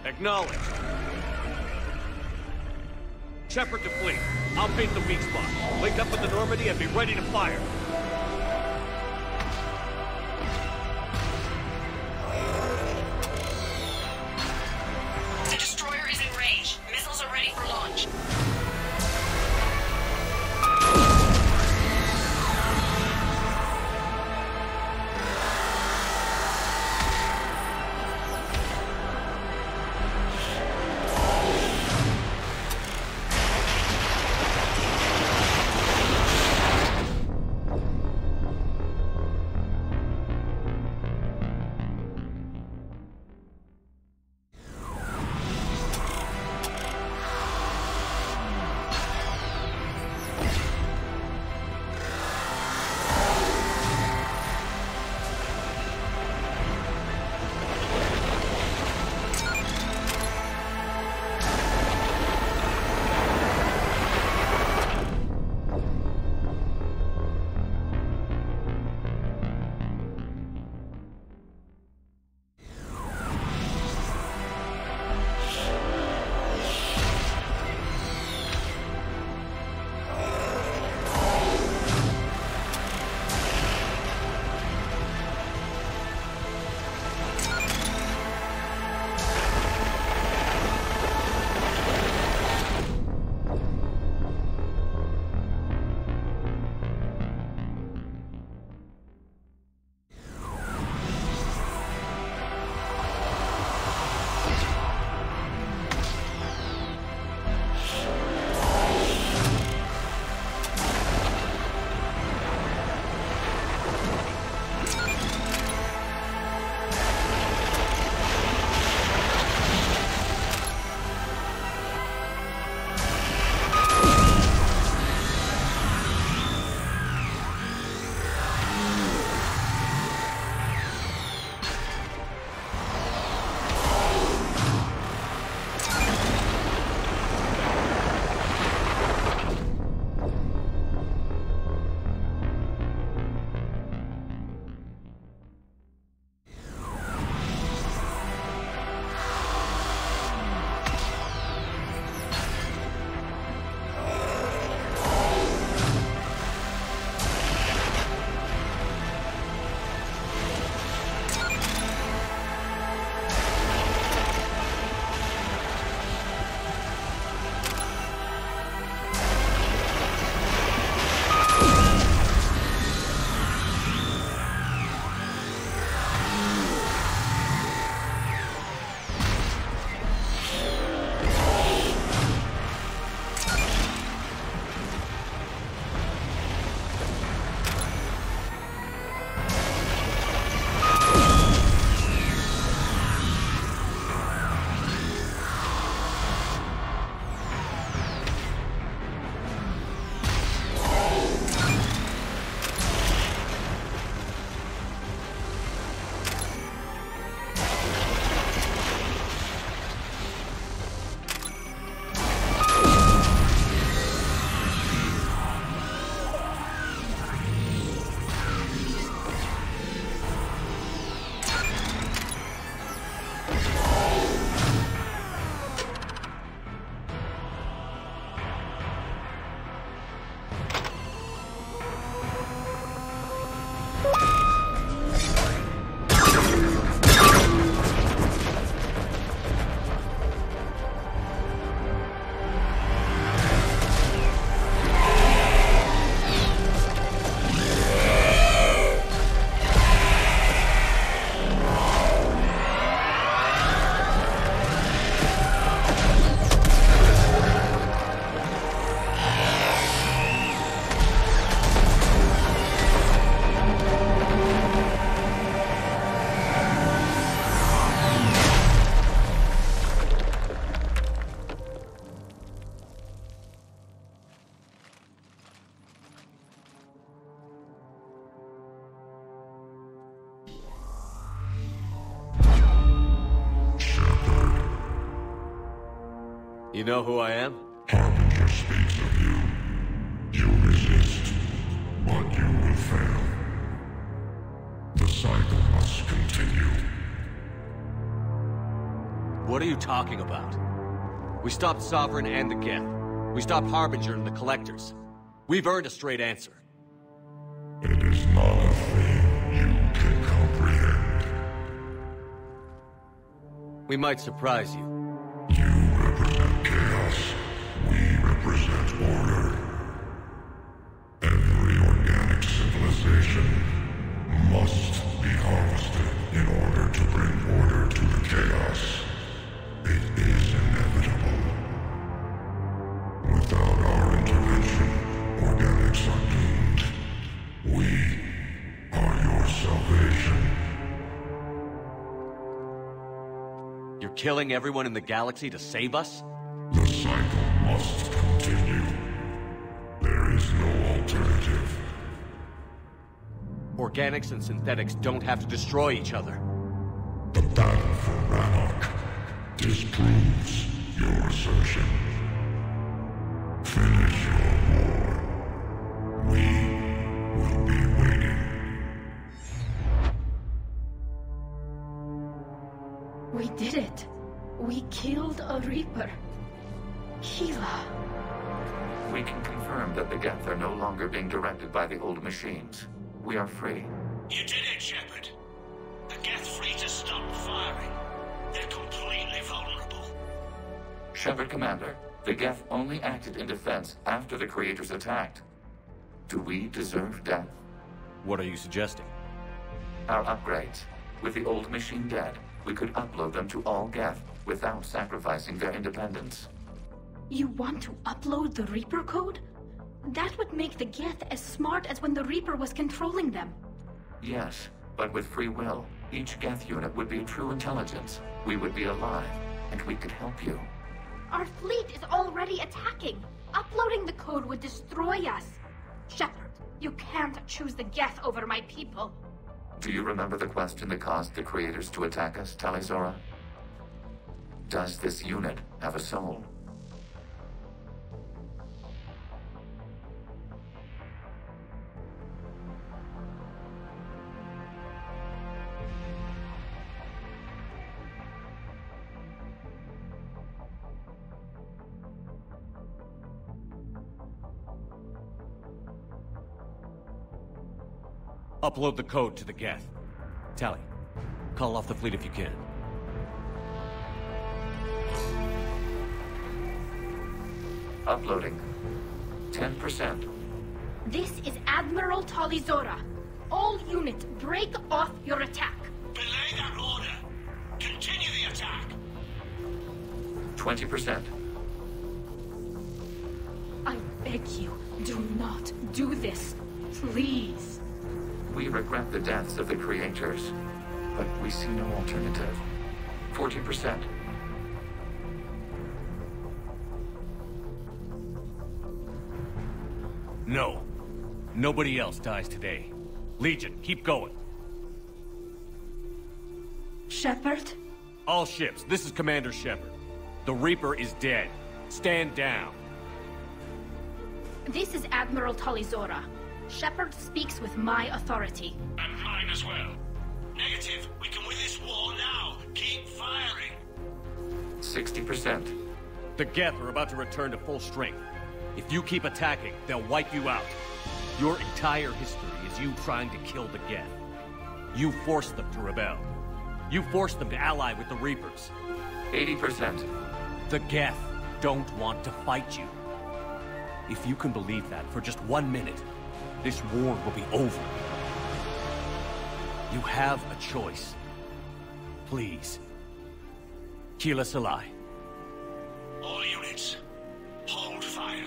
Acknowledged. Shepard to fleet. I'll bait the weak spot. Link up with the Normandy and be ready to fire. The destroyer is in range. Missiles are ready for launch. You know who I am? Harbinger speaks of you. You resist, but you will fail. The cycle must continue. What are you talking about? We stopped Sovereign and the Geth. We stopped Harbinger and the Collectors. We've earned a straight answer. It is not a thing you can comprehend. We might surprise you. You represent chaos. We represent order. Every organic civilization must be harvested in order to bring order to the chaos. It is inevitable. Without our intervention, organics are doomed. We are your salvation. You're killing everyone in the galaxy to save us? The cycle must continue. There is no alternative. Organics and synthetics don't have to destroy each other. The battle for Rannoch disproves your assertion. Finish your war. We will be waiting. We did it. We killed a Reaper. Keela. We can confirm that the Geth are no longer being directed by the old machines. We are free. You did it, Shepard. The Geth fleet has stopped firing. They're completely vulnerable. Shepard Commander, the Geth only acted in defense after the Creators attacked. Do we deserve death? What are you suggesting? Our upgrades. With the old machine dead, we could upload them to all Geth without sacrificing their independence. You want to upload the Reaper code? That would make the Geth as smart as when the Reaper was controlling them. Yes, but with free will, each Geth unit would be true intelligence. We would be alive, and we could help you. Our fleet is already attacking. Uploading the code would destroy us. Shepard, you can't choose the Geth over my people. Do you remember the question that caused the Creators to attack us, Tali'Zorah? Does this unit have a soul? Upload the code to the Geth. Tali, call off the fleet if you can. Uploading. 10%. This is Admiral Tali'Zorah. All units, break off your attack. Belay that order. Continue the attack. 20%. I beg you, do not do this. Please. We regret the deaths of the Creators, but we see no alternative. 40%. No. Nobody else dies today. Legion, keep going. Shepard? All ships, this is Commander Shepard. The Reaper is dead. Stand down. This is Admiral Tali'Zorah. Shepard speaks with my authority. And mine as well. Negative. We can win this war now. Keep firing. 60%. The Geth are about to return to full strength. If you keep attacking, they'll wipe you out. Your entire history is you trying to kill the Geth. You forced them to rebel. You forced them to ally with the Reapers. 80%. The Geth don't want to fight you. If you can believe that for just 1 minute, this war will be over. You have a choice. Please. Keela Se'lai. All units, hold fire.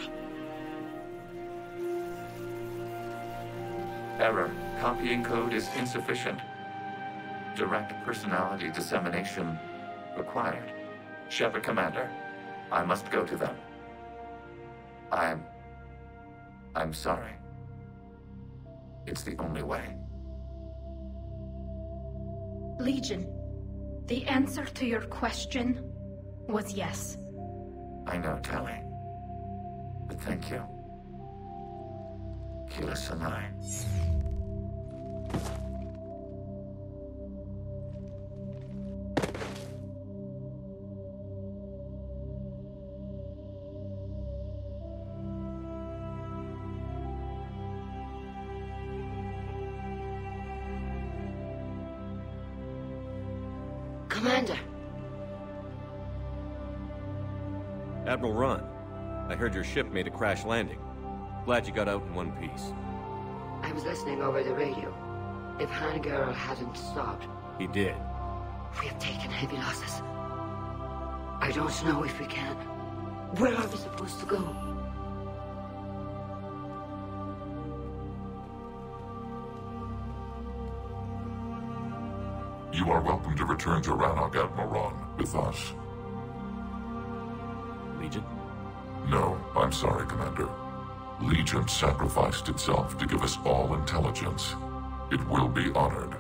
Error. Copying code is insufficient. Direct personality dissemination required. Shepard Commander, I must go to them. I'm sorry. It's the only way. Legion, the answer to your question was yes. I know, Tali. But thank you. Keelah Sinai. Commander. Admiral Ron, I heard your ship made a crash landing. Glad you got out in one piece. I was listening over the radio. If Hangirl hadn't stopped... He did. We have taken heavy losses. I don't know if we can. Where are we supposed to go? You are welcome to return to Rannoch, Admiral Ron, with us. Legion? No, I'm sorry, Commander. Legion sacrificed itself to give us all intelligence. It will be honored.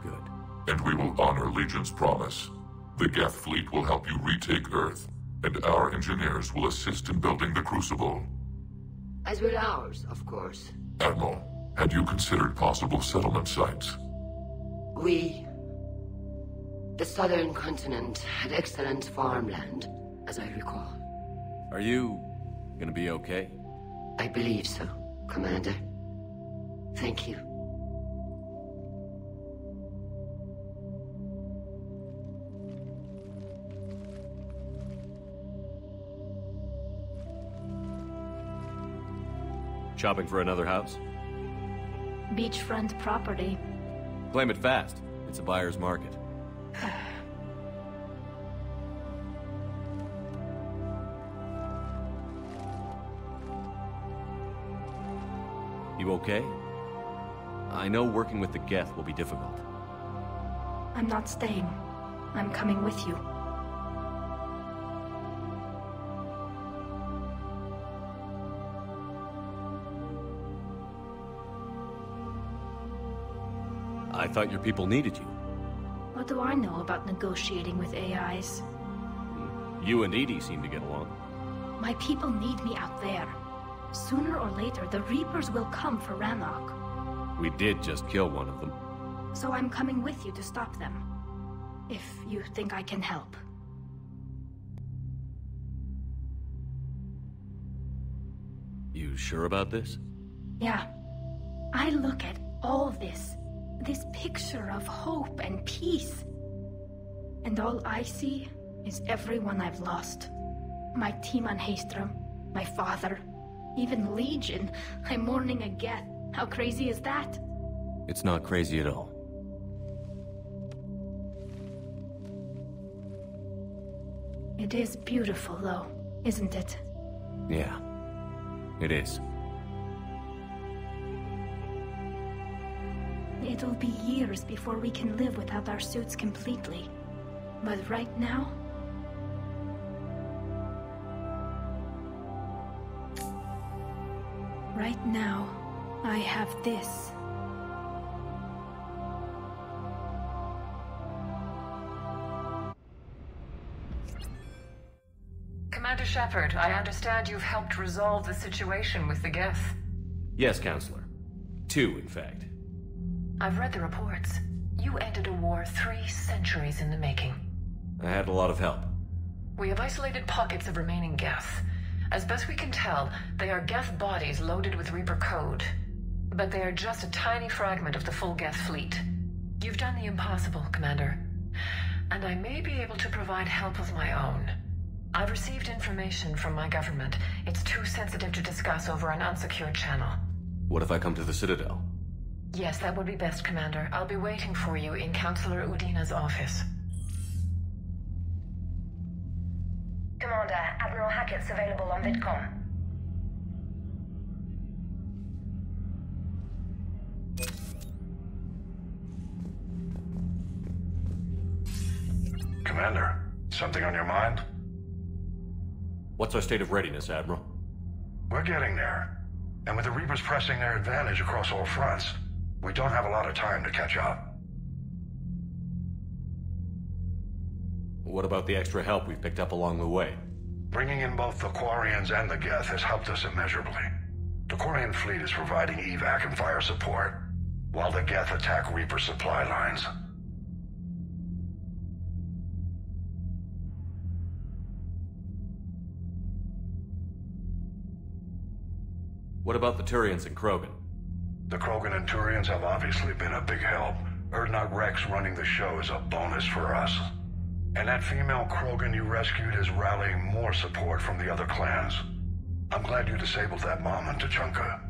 Good. And we will honor Legion's promise. The Geth fleet will help you retake Earth, and our engineers will assist in building the Crucible. As will ours, of course. Admiral, had you considered possible settlement sites? The southern continent had excellent farmland, as I recall. Are you gonna be okay? I believe so, Commander. Thank you. Shopping for another house? Beachfront property. Claim it fast. It's a buyer's market. You okay? I know working with the Geth will be difficult. I'm not staying. I'm coming with you. I thought your people needed you. What do I know about negotiating with AIs? You and EDI seem to get along. My people need me out there. Sooner or later, the Reapers will come for Rannoch. We did just kill one of them. So I'm coming with you to stop them. If you think I can help. You sure about this? Yeah. I look at all this picture of hope and peace. And all I see is everyone I've lost. My team on Haestrom, my father, even Legion. I'm mourning a Geth. How crazy is that? It's not crazy at all. It is beautiful, though, isn't it? Yeah, it is. It'll be years before we can live without our suits completely. But right now... Right now, I have this. Commander Shepard, I understand you've helped resolve the situation with the Geth. Yes, Counselor. 2, in fact. I've read the reports. You ended a war 3 centuries in the making. I had a lot of help. We have isolated pockets of remaining Geth. As best we can tell, they are Geth bodies loaded with Reaper code. But they are just a tiny fragment of the full Geth fleet. You've done the impossible, Commander. And I may be able to provide help of my own. I've received information from my government. It's too sensitive to discuss over an unsecured channel. What if I come to the Citadel? Yes, that would be best, Commander. I'll be waiting for you in Counselor Udina's office. Commander, Admiral Hackett's available on VidCom. Commander, something on your mind? What's our state of readiness, Admiral? We're getting there. And with the Reapers pressing their advantage across all fronts, we don't have a lot of time to catch up. What about the extra help we've picked up along the way? Bringing in both the Quarians and the Geth has helped us immeasurably. The Quarian fleet is providing evac and fire support, while the Geth attack Reaper supply lines. What about the Turians and Krogan? The Krogan and Turians have obviously been a big help. Urdnot Rex running the show is a bonus for us. And that female Krogan you rescued is rallying more support from the other clans. I'm glad you disabled that mom in Tuchanka.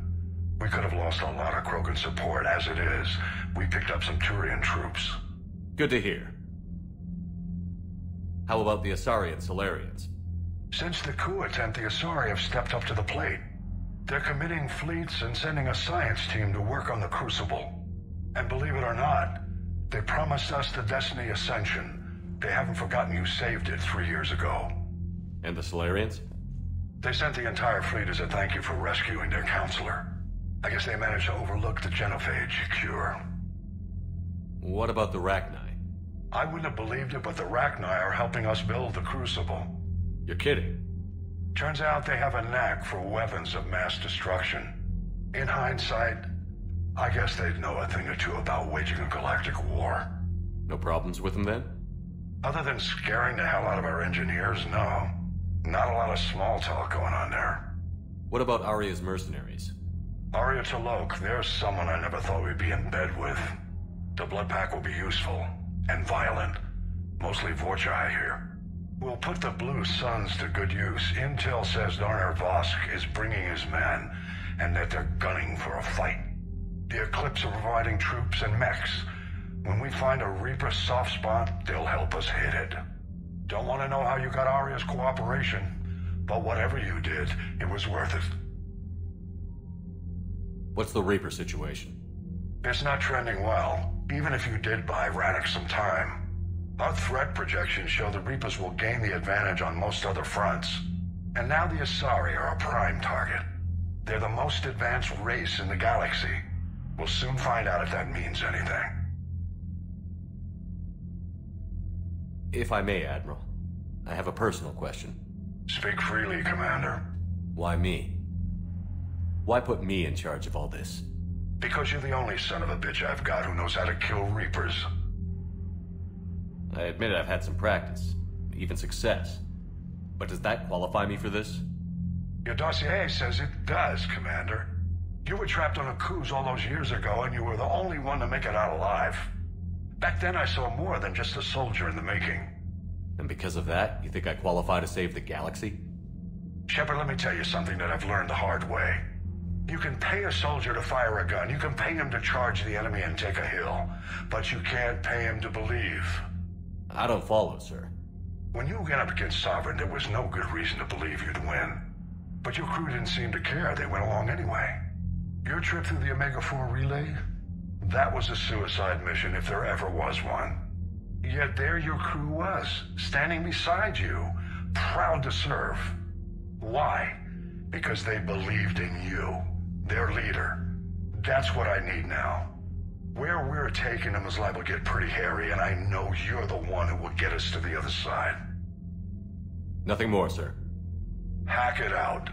We could have lost a lot of Krogan support. As it is, we picked up some Turian troops. Good to hear. How about the Asari and Solarians? Since the coup attempt, the Asari have stepped up to the plate. They're committing fleets and sending a science team to work on the Crucible. And believe it or not, they promised us the Destiny Ascension. They haven't forgotten you saved it 3 years ago. And the Solarians? They sent the entire fleet as a thank you for rescuing their counselor. I guess they managed to overlook the genophage cure. What about the Rachni? I wouldn't have believed it, but the Rachni are helping us build the Crucible. You're kidding. Turns out they have a knack for weapons of mass destruction. In hindsight, I guess they'd know a thing or two about waging a galactic war. No problems with them then? Other than scaring the hell out of our engineers, no. Not a lot of small talk going on there. What about Aria's mercenaries? Aria T'Loak, there's someone I never thought we'd be in bed with. The Blood Pack will be useful, and violent. Mostly Vorcha, I hear. We'll put the Blue Suns to good use. Intel says Darner Vosk is bringing his men, and that they're gunning for a fight. The Eclipse are providing troops and mechs. When we find a Reaper soft spot, they'll help us hit it. Don't want to know how you got Aria's cooperation, but whatever you did, it was worth it. What's the Reaper situation? It's not trending well, even if you did buy Rannoch some time. Our threat projections show the Reapers will gain the advantage on most other fronts. And now the Asari are a prime target. They're the most advanced race in the galaxy. We'll soon find out if that means anything. If I may, Admiral, I have a personal question. Speak freely, Commander. Why me? Why put me in charge of all this? Because you're the only son of a bitch I've got who knows how to kill Reapers. I admit I've had some practice, even success. But does that qualify me for this? Your dossier says it does, Commander. You were trapped on a cruise all those years ago, and you were the only one to make it out alive. Back then I saw more than just a soldier in the making. And because of that, you think I qualify to save the galaxy? Shepard, let me tell you something that I've learned the hard way. You can pay a soldier to fire a gun, you can pay him to charge the enemy and take a hill, but you can't pay him to believe. I don't follow, sir. When you went up against Sovereign, there was no good reason to believe you'd win. But your crew didn't seem to care. They went along anyway. Your trip through the Omega-4 relay? That was a suicide mission if there ever was one. Yet there your crew was, standing beside you, proud to serve. Why? Because they believed in you, their leader. That's what I need now. Where we're taking them is liable to get pretty hairy, and I know you're the one who will get us to the other side. Nothing more, sir. Hack it out.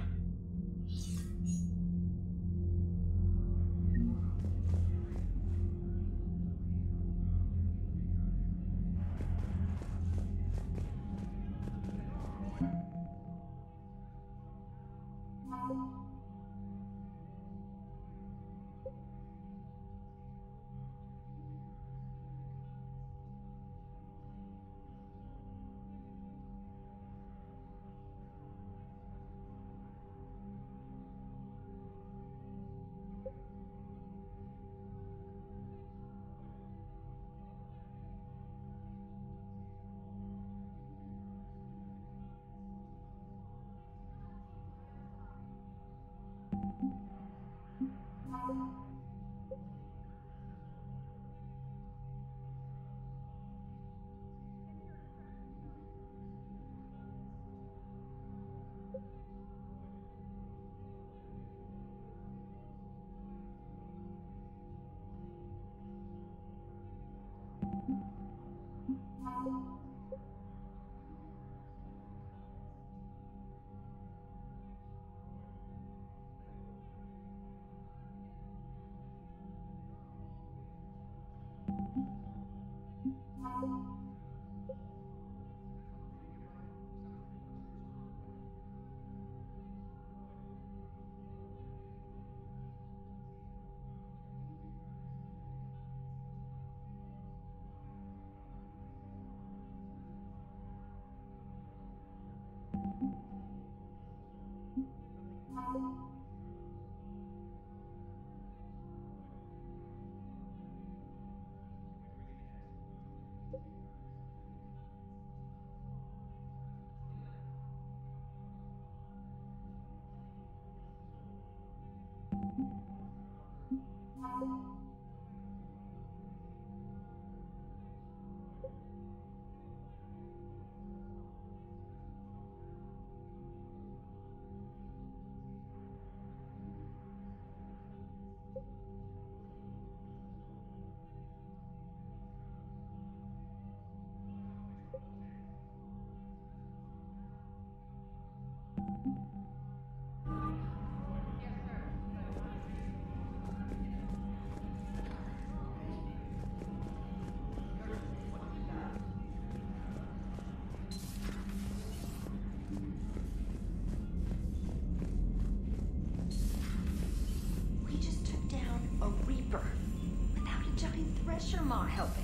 Shermar helping.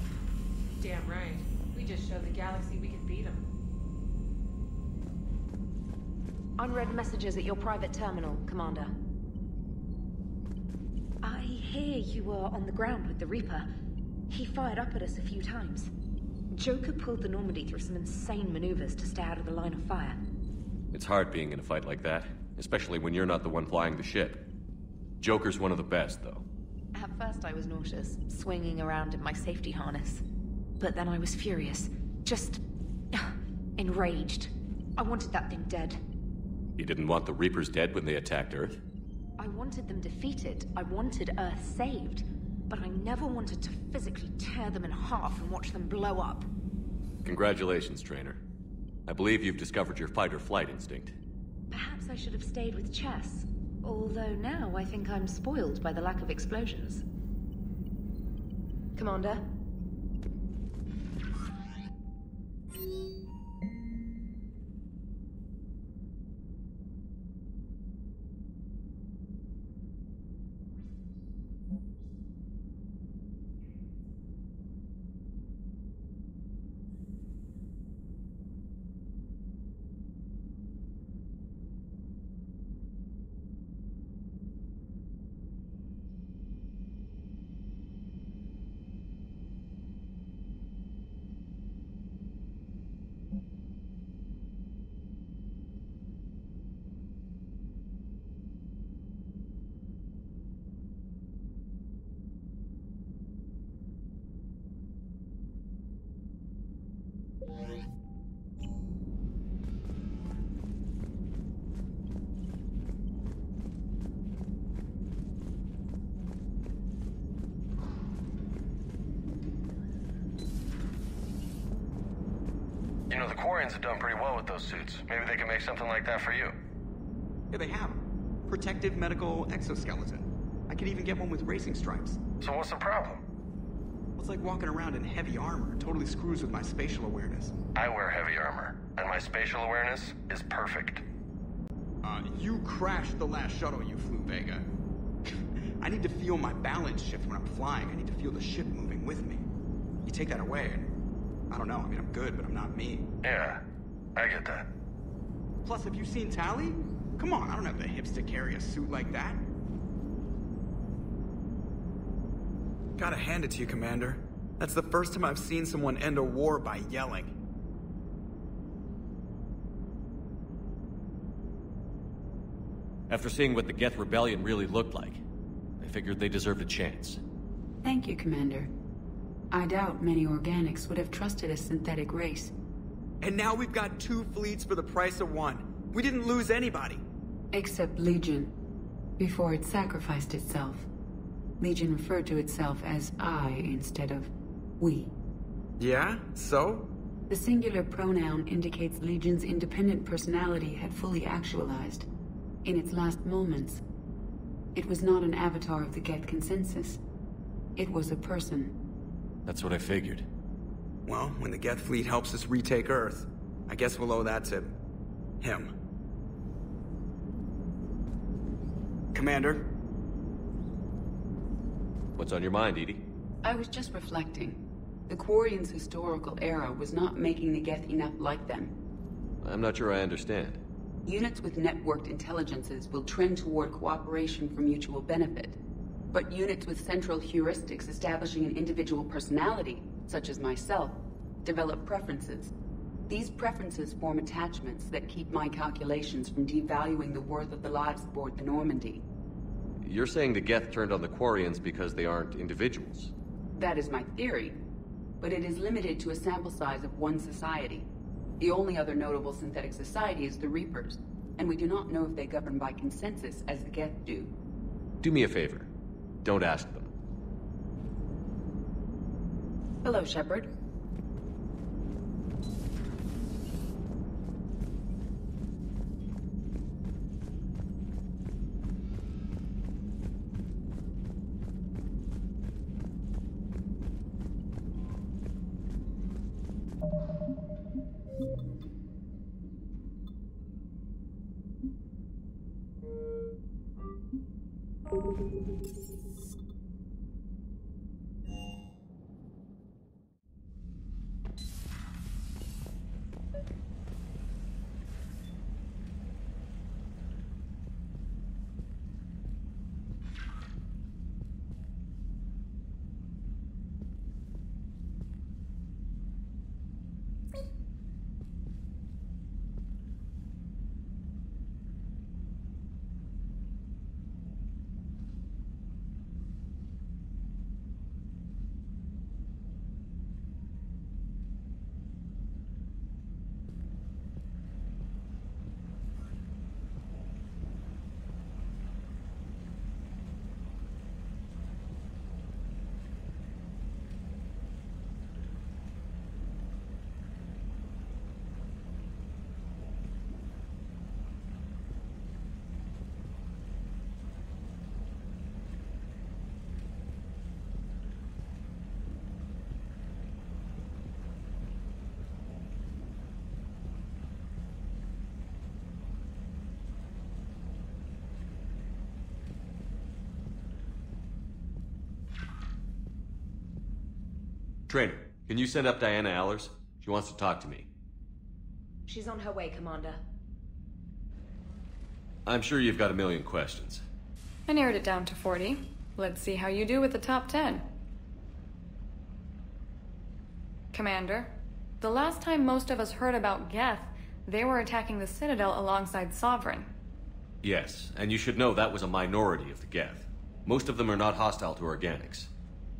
Damn right. We just showed the galaxy we can beat them. Unread messages at your private terminal, Commander. I hear you were on the ground with the Reaper. He fired up at us a few times. Joker pulled the Normandy through some insane maneuvers to stay out of the line of fire. It's hard being in a fight like that, especially when you're not the one flying the ship. Joker's one of the best, though. At first I was nauseous, swinging around in my safety harness. But then I was furious. Just... enraged. I wanted that thing dead. You didn't want the Reapers dead when they attacked Earth? I wanted them defeated. I wanted Earth saved. But I never wanted to physically tear them in half and watch them blow up. Congratulations, Trainer. I believe you've discovered your fight-or-flight instinct. Perhaps I should have stayed with chess. Although now I think I'm spoiled by the lack of explosions. Commander? You know, the Quarians have done pretty well with those suits. Maybe they can make something like that for you. Yeah, they have. Protective medical exoskeleton. I could even get one with racing stripes. So what's the problem? Well, it's like walking around in heavy armor. It totally screws with my spatial awareness. I wear heavy armor, and my spatial awareness is perfect. You crashed the last shuttle you flew, Vega. I need to feel my balance shift when I'm flying. I need to feel the ship moving with me. You take that away, and I don't know. I mean, I'm good, but I'm not me. Yeah, I get that. Plus, have you seen Tali? Come on, I don't have the hips to carry a suit like that. Gotta hand it to you, Commander. That's the first time I've seen someone end a war by yelling. After seeing what the Geth Rebellion really looked like, I figured they deserved a chance. Thank you, Commander. I doubt many organics would have trusted a synthetic race. And now we've got 2 fleets for the price of 1. We didn't lose anybody. Except Legion. Before it sacrificed itself. Legion referred to itself as I instead of we. Yeah? So? The singular pronoun indicates Legion's independent personality had fully actualized. In its last moments, it was not an avatar of the Geth consensus. It was a person. That's what I figured. Well, when the Geth fleet helps us retake Earth, I guess we'll owe that to... him. Commander? What's on your mind, EDI? I was just reflecting. The Quarians' historical era was not making the Geth enough like them. I'm not sure I understand. Units with networked intelligences will trend toward cooperation for mutual benefit. But units with central heuristics establishing an individual personality, such as myself, develop preferences. These preferences form attachments that keep my calculations from devaluing the worth of the lives aboard the Normandy. You're saying the Geth turned on the Quarians because they aren't individuals? That is my theory, but it is limited to a sample size of one society. The only other notable synthetic society is the Reapers, and we do not know if they govern by consensus as the Geth do. Do me a favor. Don't ask them. Hello, Shepard. Trainer, can you send up Diana Allers? She wants to talk to me. She's on her way, Commander. I'm sure you've got a million questions. I narrowed it down to 40. Let's see how you do with the top 10. Commander, the last time most of us heard about Geth, they were attacking the Citadel alongside Sovereign. Yes, and you should know that was a minority of the Geth. Most of them are not hostile to organics.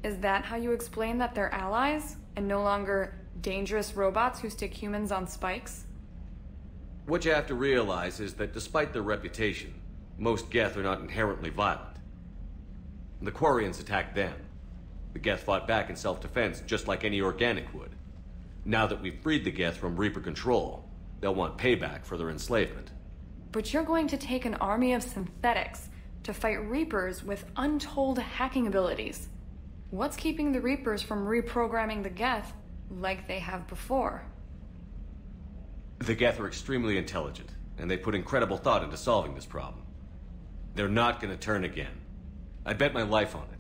Is that how you explain that they're allies, and no longer dangerous robots who stick humans on spikes? What you have to realize is that despite their reputation, most Geth are not inherently violent. The Quarians attacked them. The Geth fought back in self-defense just like any organic would. Now that we've freed the Geth from Reaper control, they'll want payback for their enslavement. But you're going to take an army of synthetics to fight Reapers with untold hacking abilities. What's keeping the Reapers from reprogramming the Geth like they have before? The Geth are extremely intelligent, and they put incredible thought into solving this problem. They're not gonna turn again. I bet my life on it.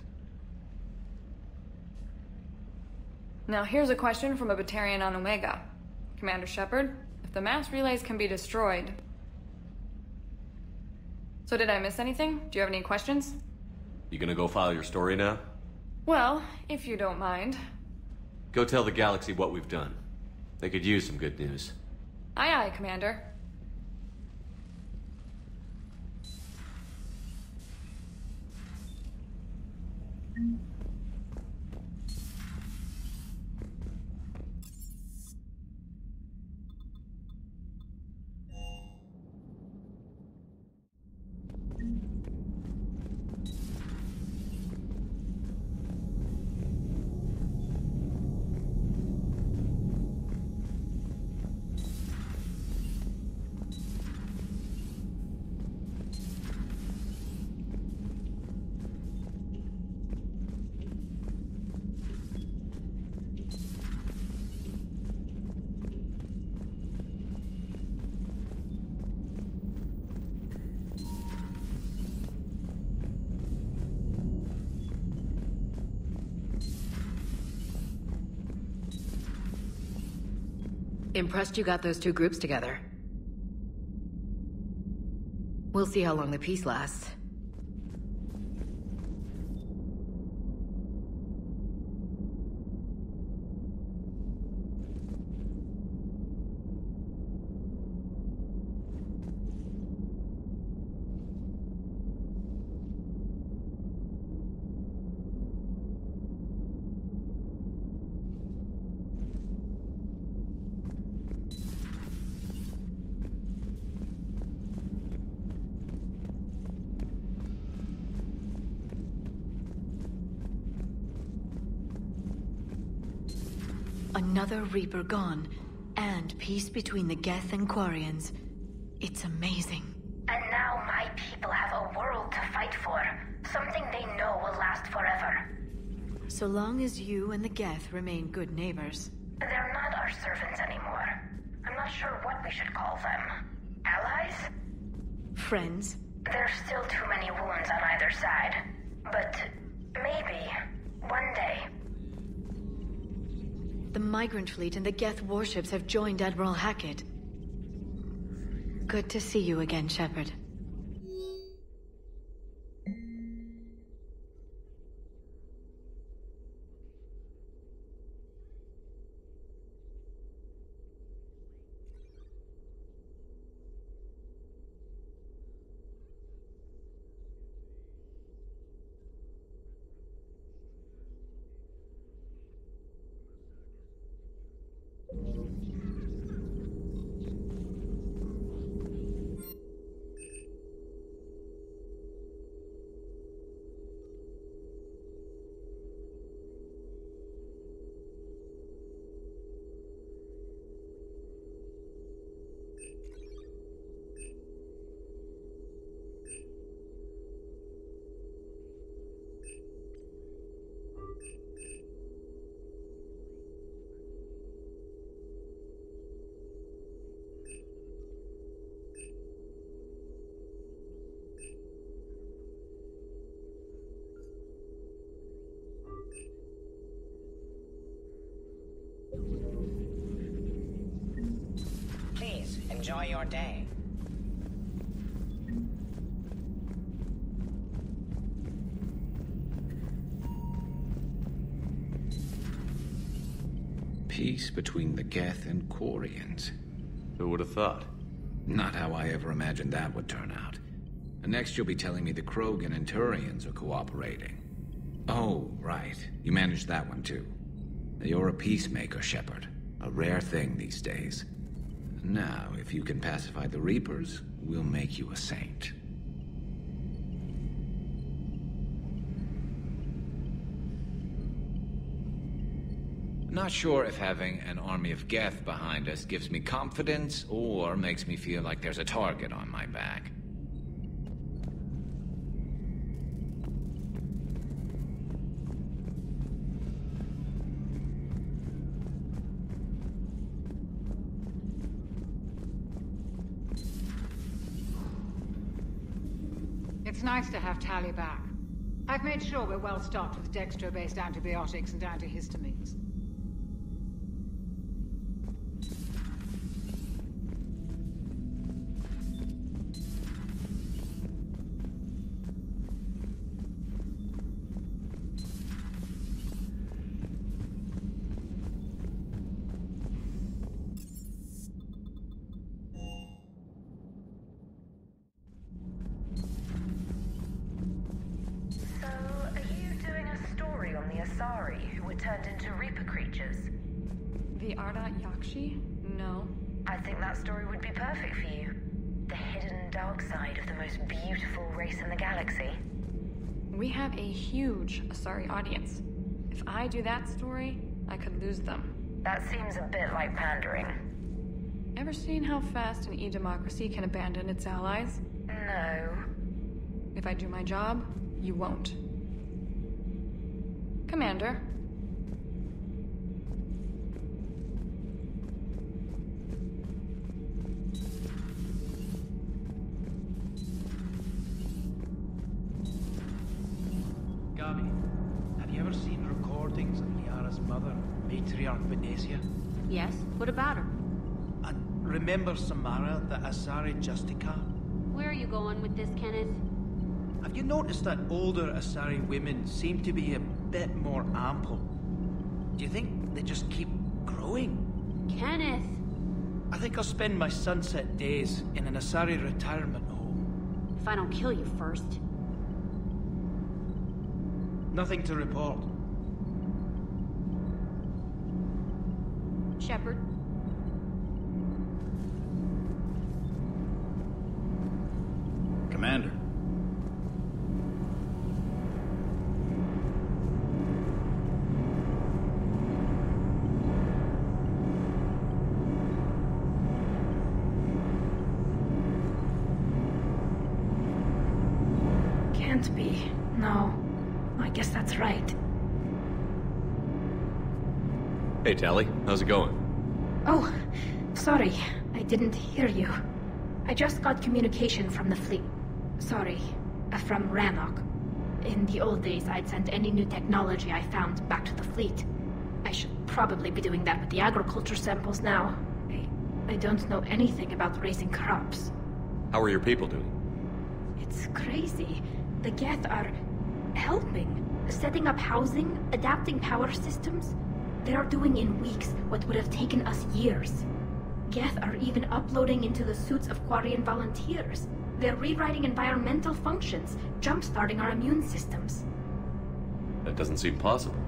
Now here's a question from a Batarian on Omega. Commander Shepard, if the mass relays can be destroyed... So did I miss anything? Do you have any questions? You gonna go file your story now? Well, if you don't mind. Go tell the Galaxy what we've done. They could use some good news. Aye, aye, Commander. Impressed you got those two groups together. We'll see how long the peace lasts. Another Reaper gone, and peace between the Geth and Quarians. It's amazing. And now my people have a world to fight for. Something they know will last forever. So long as you and the Geth remain good neighbors. They're not our servants anymore. I'm not sure what we should call them. Allies? Friends? There's still too many wounds on either side. But maybe, one day. The Migrant Fleet and the Geth warships have joined Admiral Hackett. Good to see you again, Shepard. Please, enjoy your day. Peace between the Geth and Quarians. Who would have thought? Not how I ever imagined that would turn out. And next you'll be telling me the Krogan and Turians are cooperating. Oh, right. You managed that one too. You're a peacemaker, Shepard. A rare thing these days. Now, if you can pacify the Reapers, we'll make you a saint. Not sure if having an army of Geth behind us gives me confidence or makes me feel like there's a target on my back. It's nice to have Tali back. I've made sure we're well stocked with dextro-based antibiotics and antihistamines. Turned into Reaper creatures. The Ardat Yakshi? No. I think that story would be perfect for you. The hidden dark side of the most beautiful race in the galaxy. We have a huge Asari audience. If I do that story, I could lose them. That seems a bit like pandering. Ever seen how fast an e-democracy can abandon its allies? No. If I do my job, you won't. Commander. Gabi, have you ever seen recordings of Liara's mother, Matriarch Benesia? Yes? What about her? And remember Samara, the Asari Justica? Where are you going with this, Kenneth? Have you noticed that older Asari women seem to be a bit more ample? Do you think they just keep growing? Kenneth! I think I'll spend my sunset days in an Asari retirement home. If I don't kill you first. Nothing to report. Shepard? Commander. can't be. No. I guess that's right. Hey, Tali. How's it going? Oh, sorry. I didn't hear you. I just got communication from the fleet. Sorry. From Rannoch. In the old days, I'd send any new technology I found back to the fleet. I should probably be doing that with the agriculture samples now. I don't know anything about raising crops. How are your people doing? It's crazy. The Geth are helping. Setting up housing, adapting power systems. They are doing in weeks what would have taken us years. Geth are even uploading into the suits of Quarian volunteers. They're rewriting environmental functions, jump-starting our immune systems. That doesn't seem possible.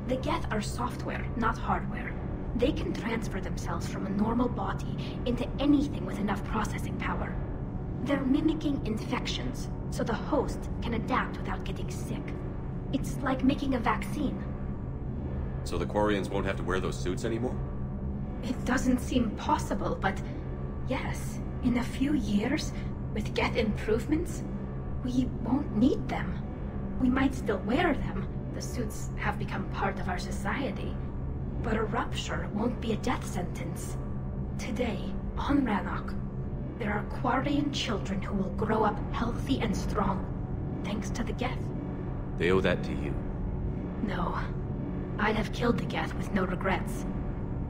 The Geth are software, not hardware. They can transfer themselves from a normal body into anything with enough processing power. They're mimicking infections, so the host can adapt without getting sick. It's like making a vaccine. So the Quarians won't have to wear those suits anymore? It doesn't seem possible, but yes, in a few years, with Geth improvements, we won't need them. We might still wear them. The suits have become part of our society. But a rupture won't be a death sentence. Today, on Rannoch, there are Quarian children who will grow up healthy and strong, thanks to the Geth. They owe that to you. No. I'd have killed the Geth with no regrets.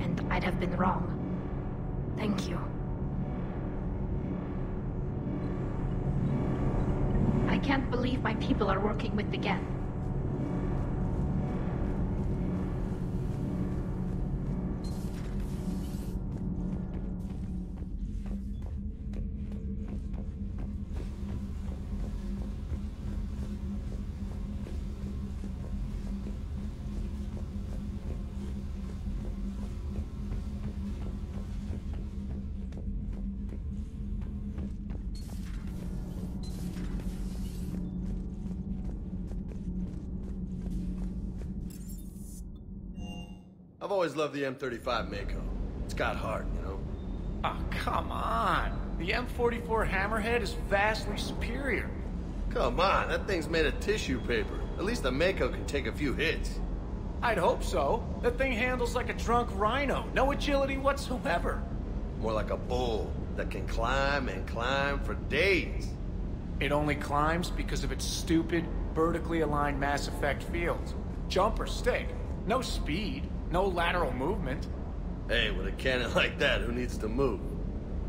And I'd have been wrong. Thank you. I can't believe my people are working with the Geth. I've always loved the M35 Mako. It's got heart, you know? Oh, come on. The M44 Hammerhead is vastly superior. Come on, that thing's made of tissue paper. At least the Mako can take a few hits. I'd hope so. That thing handles like a drunk rhino. No agility whatsoever. More like a bull that can climb and climb for days. It only climbs because of its stupid, vertically aligned Mass Effect fields. Jump or stick. No speed. No lateral movement. Hey, with a cannon like that, who needs to move?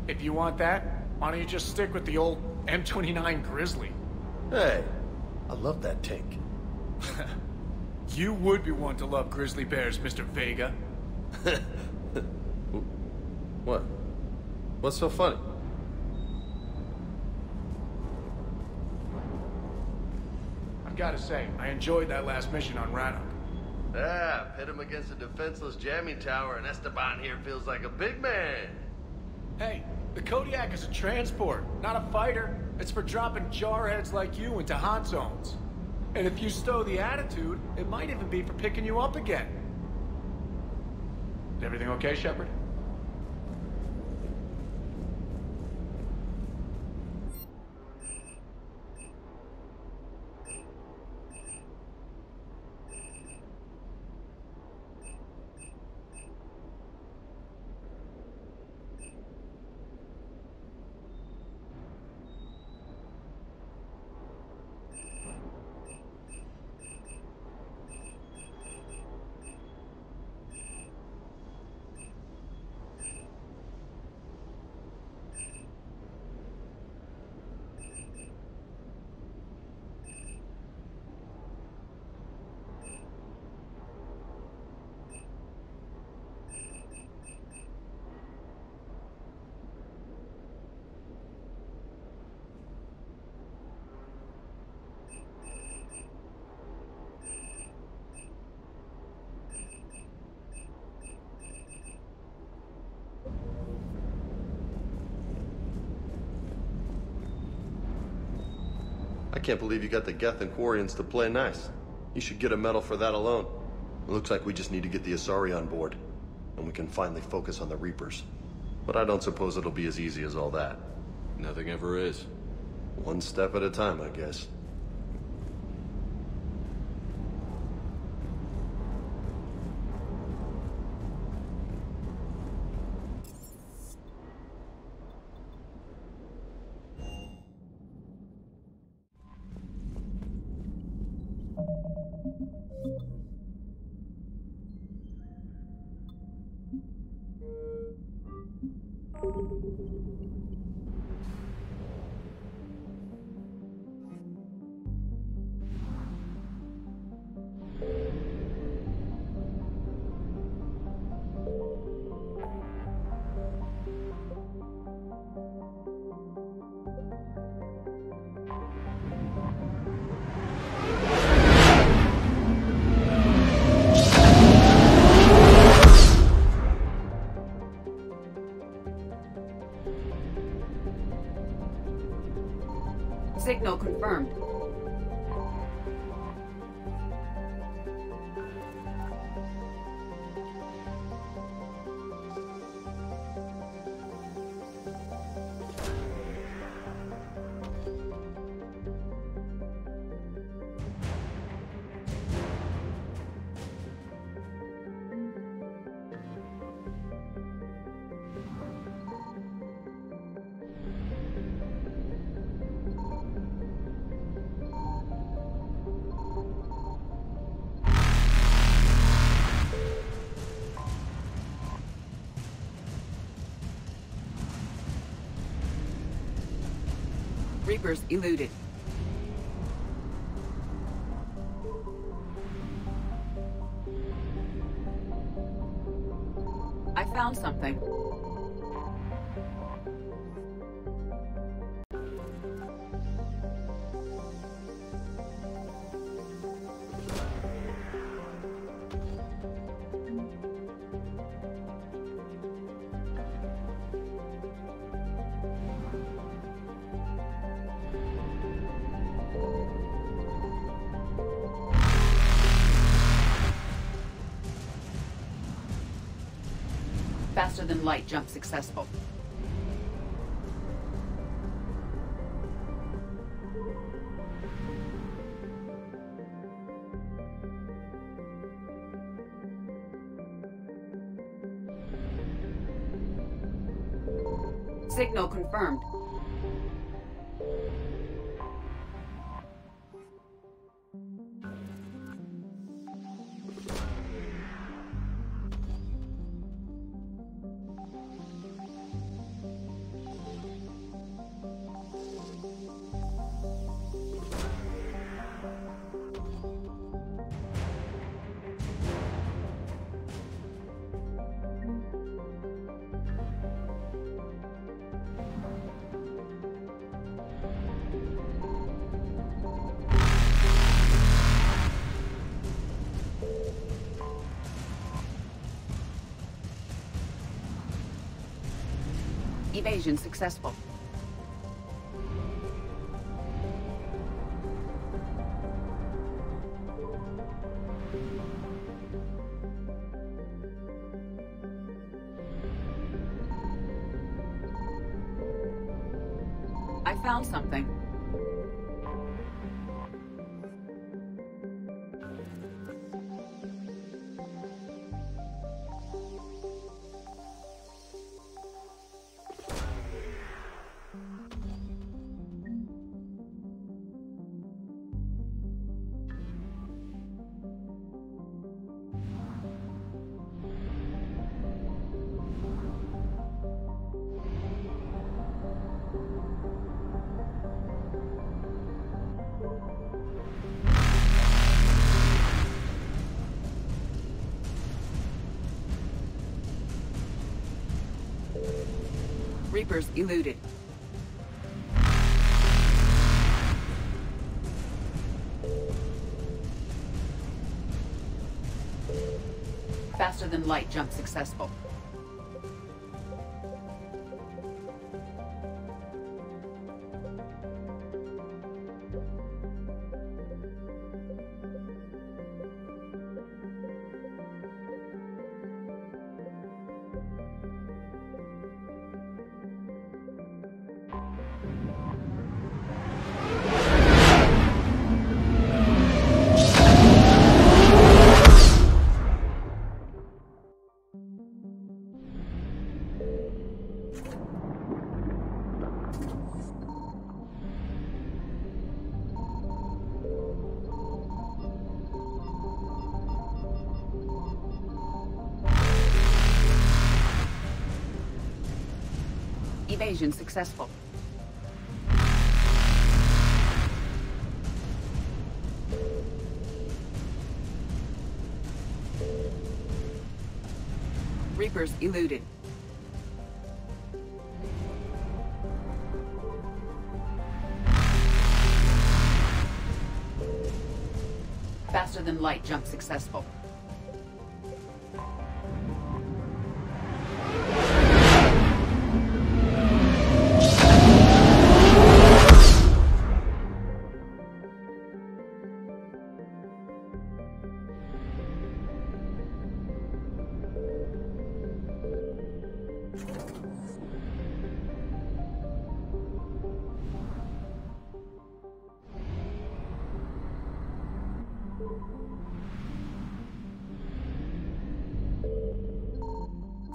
If you want that, why don't you just stick with the old M29 Grizzly? Hey, I love that tank. You would be one to love grizzly bears, Mr. Vega. What? What's so funny? I've got to say, I enjoyed that last mission on Rannoch. Yeah, pit him against a defenseless jamming tower, and Esteban here feels like a big man. Hey, the Kodiak is a transport, not a fighter. It's for dropping jarheads like you into hot zones. And if you stow the attitude, it might even be for picking you up again. Is everything okay, Shepard? I can't believe you got the Geth and Quarians to play nice. You should get a medal for that alone. It looks like we just need to get the Asari on board, and we can finally focus on the Reapers. But I don't suppose it'll be as easy as all that. Nothing ever is. One step at a time, I guess. Reapers eluded. I found something. Faster than light jump successful. Signal confirmed. Evasion successful. I found something. Reapers eluded. Faster than light jump successful. Evasion successful. Reapers eluded. Faster than light jump successful.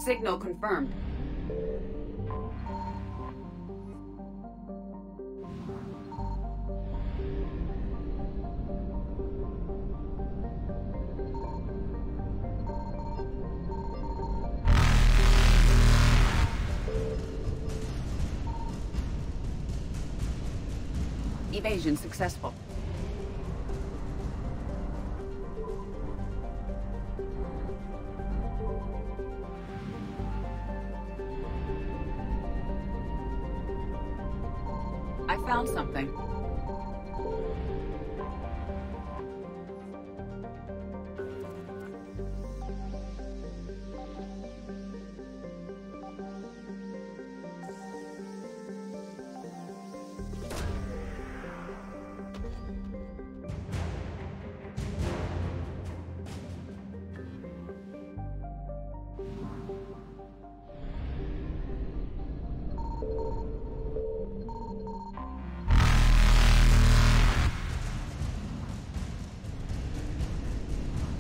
Signal confirmed. Evasion successful. I found something.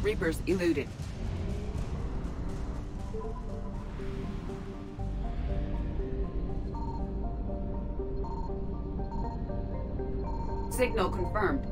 Reapers eluded. Signal confirmed.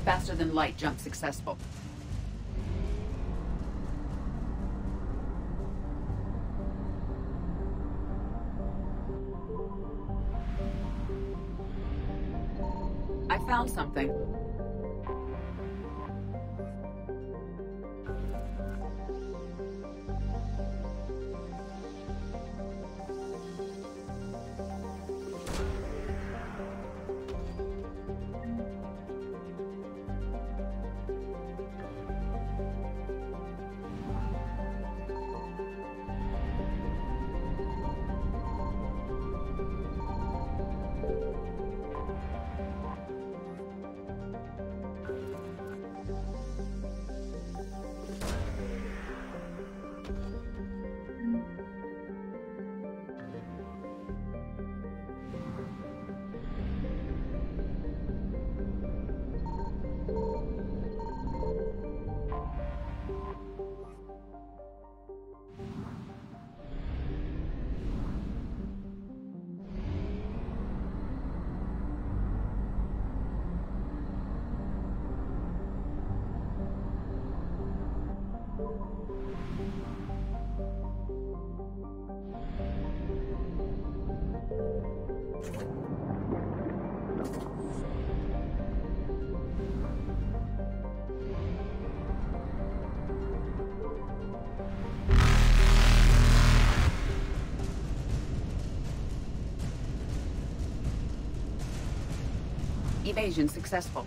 Faster than light jump successful. I found something. Evasion successful.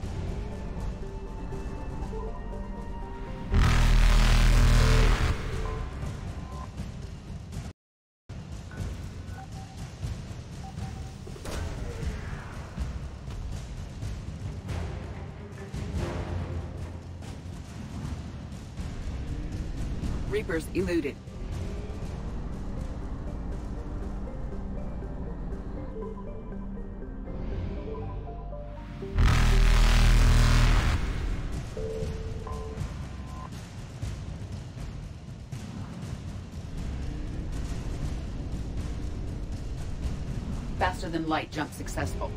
Reapers eluded. Faster than light jump successful.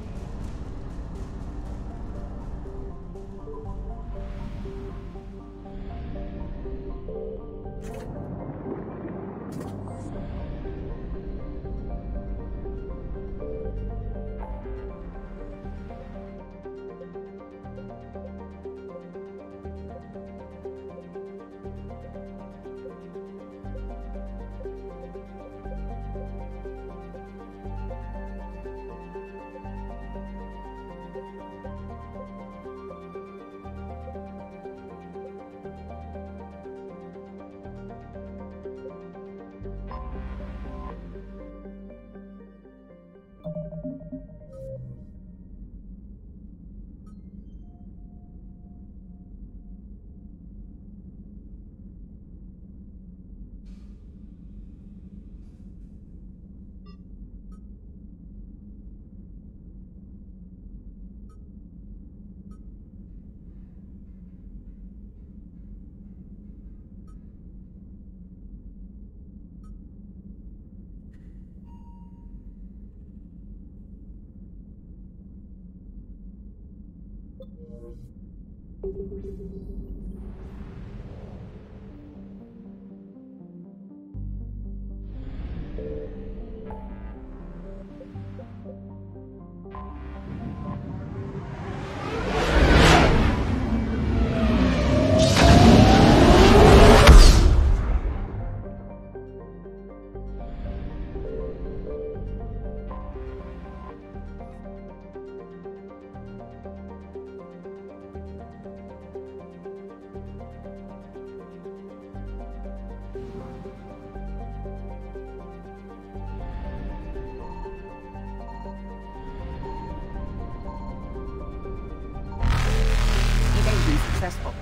Successful.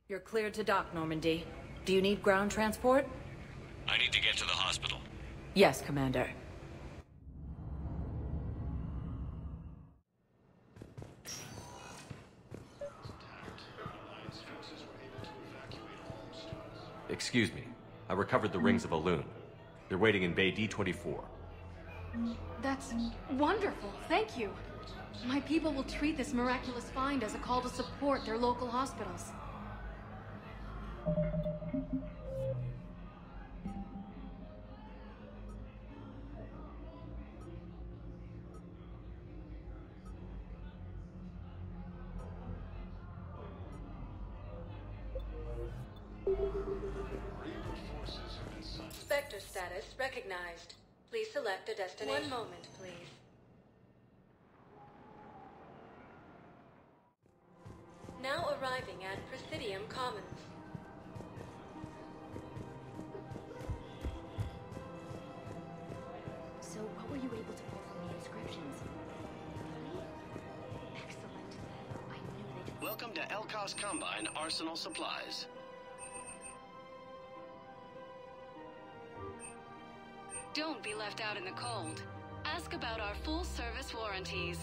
You're cleared to dock, Normandy. Do you need ground transport? I need to get to the hospital. Yes, Commander. Excuse me. I recovered the rings of Elune. They're waiting in Bay D-24. That's wonderful. Thank you. My people will treat this miraculous find as a call to support their local hospitals. Spectre status recognized. Please select a destination. One moment, please. Now arriving at Presidium Commons. So, what were you able to pull from the inscriptions? Excellent. I knew they'd... Welcome to Elkos Combine Arsenal Supplies. Don't be left out in the cold. Ask about our full-service warranties.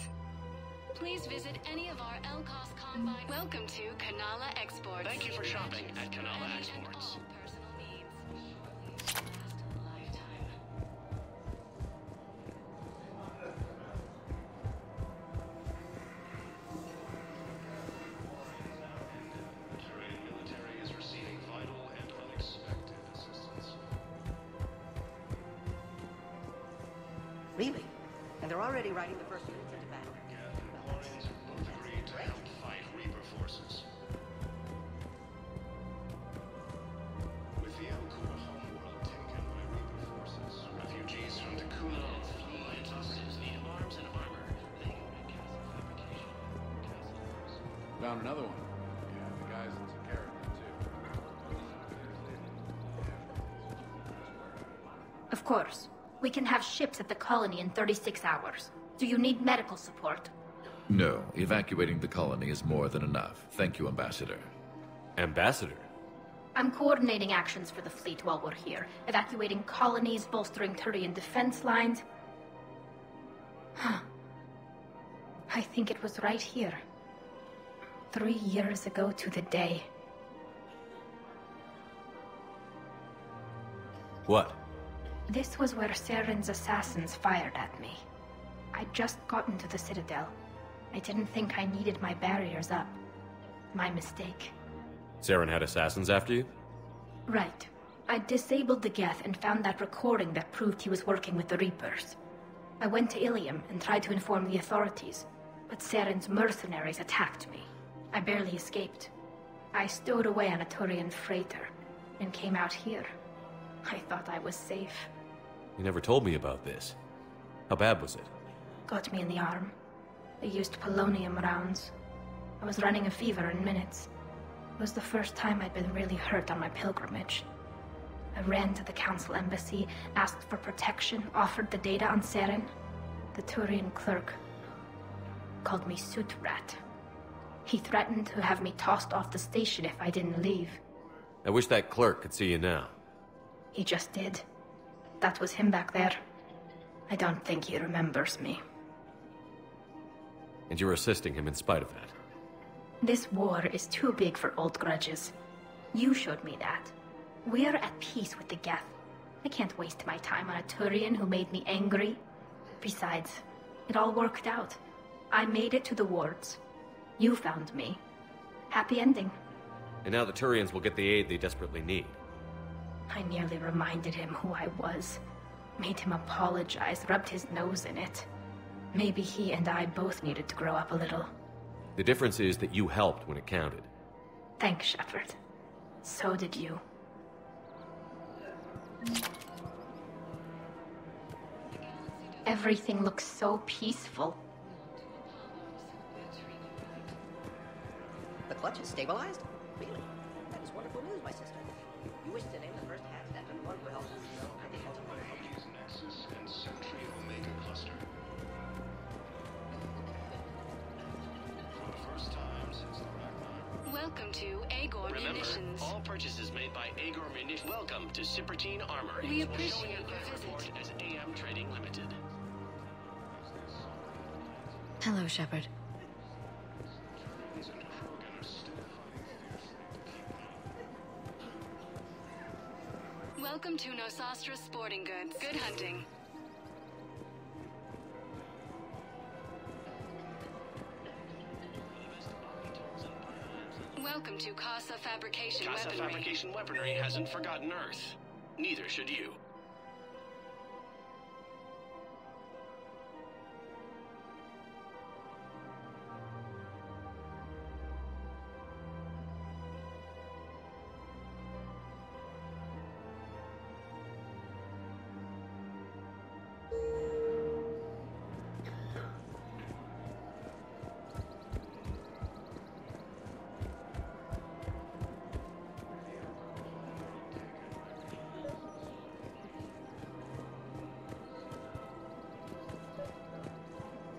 Please visit any of our Elkos Combine. Welcome to Kanala Exports. Thank you for shopping at Kanala Exports. Really? And they're already riding the first units into battle. Quarians have both agreed to help fight Reaper forces. With the Elcor homeworld taken by Reaper forces, refugees from Takuna will flee into cities need arms and armor. They go to castle fabrication. Found another one. Yeah, the guys that took care of them, too. Of course. We can have ships at the colony in 36 hours. Do you need medical support? No. Evacuating the colony is more than enough. Thank you, Ambassador. Ambassador? I'm coordinating actions for the fleet while we're here. Evacuating colonies, bolstering Turian defense lines. Huh. I think it was right here. 3 years ago to the day. What? This was where Saren's assassins fired at me. I'd just gotten to the Citadel. I didn't think I needed my barriers up. My mistake. Saren had assassins after you? Right. I disabled the Geth and found that recording that proved he was working with the Reapers. I went to Ilium and tried to inform the authorities, but Saren's mercenaries attacked me. I barely escaped. I stowed away on a Turian freighter and came out here. I thought I was safe. You never told me about this. How bad was it? Got me in the arm. They used polonium rounds. I was running a fever in minutes. It was the first time I'd been really hurt on my pilgrimage. I ran to the Council embassy, asked for protection, offered the data on Saren. The Turian clerk called me Soot Rat. He threatened to have me tossed off the station if I didn't leave. I wish that clerk could see you now. He just did. That was him back there. I don't think he remembers me. And you're assisting him in spite of that. This war is too big for old grudges. You showed me that. We're at peace with the Geth. I can't waste my time on a Turian who made me angry. Besides, it all worked out. I made it to the wards. You found me. Happy ending. And now the Turians will get the aid they desperately need. I nearly reminded him who I was. Made him apologize, rubbed his nose in it. Maybe he and I both needed to grow up a little. The difference is that you helped when it counted. Thanks, Shepard. So did you. Everything looks so peaceful. The clutch is stabilized? Really? That is wonderful news, my sister. You wish to name the first hatch after one well. I think that's a wonderful news. Nexus and Sentry Omega Cluster. For the first time since the Ragnarok. Welcome to Agor Munitions. All purchases made by Agor Munitions. Welcome to Cipertine Armory. We appreciate your report as AM Trading Limited. Hello, Shepard. Welcome to Nosastra Sporting Goods. Good hunting. Welcome to Casa Fabrication Casa Weaponry. Fabrication Weaponry hasn't forgotten Earth. Neither should you.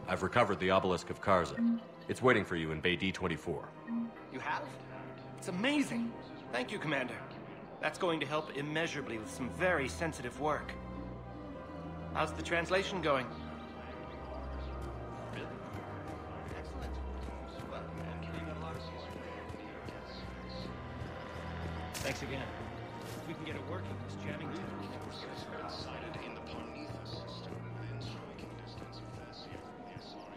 I've recovered the Obelisk of Karza. It's waiting for you in Bay D-24. You have? It's amazing. Thank you, Commander. That's going to help immeasurably with some very sensitive work. How's the translation going? Thanks again. If we can get it working, this jamming Forces are sighted in the Parnitha system within striking distance of Thessia from the Asari.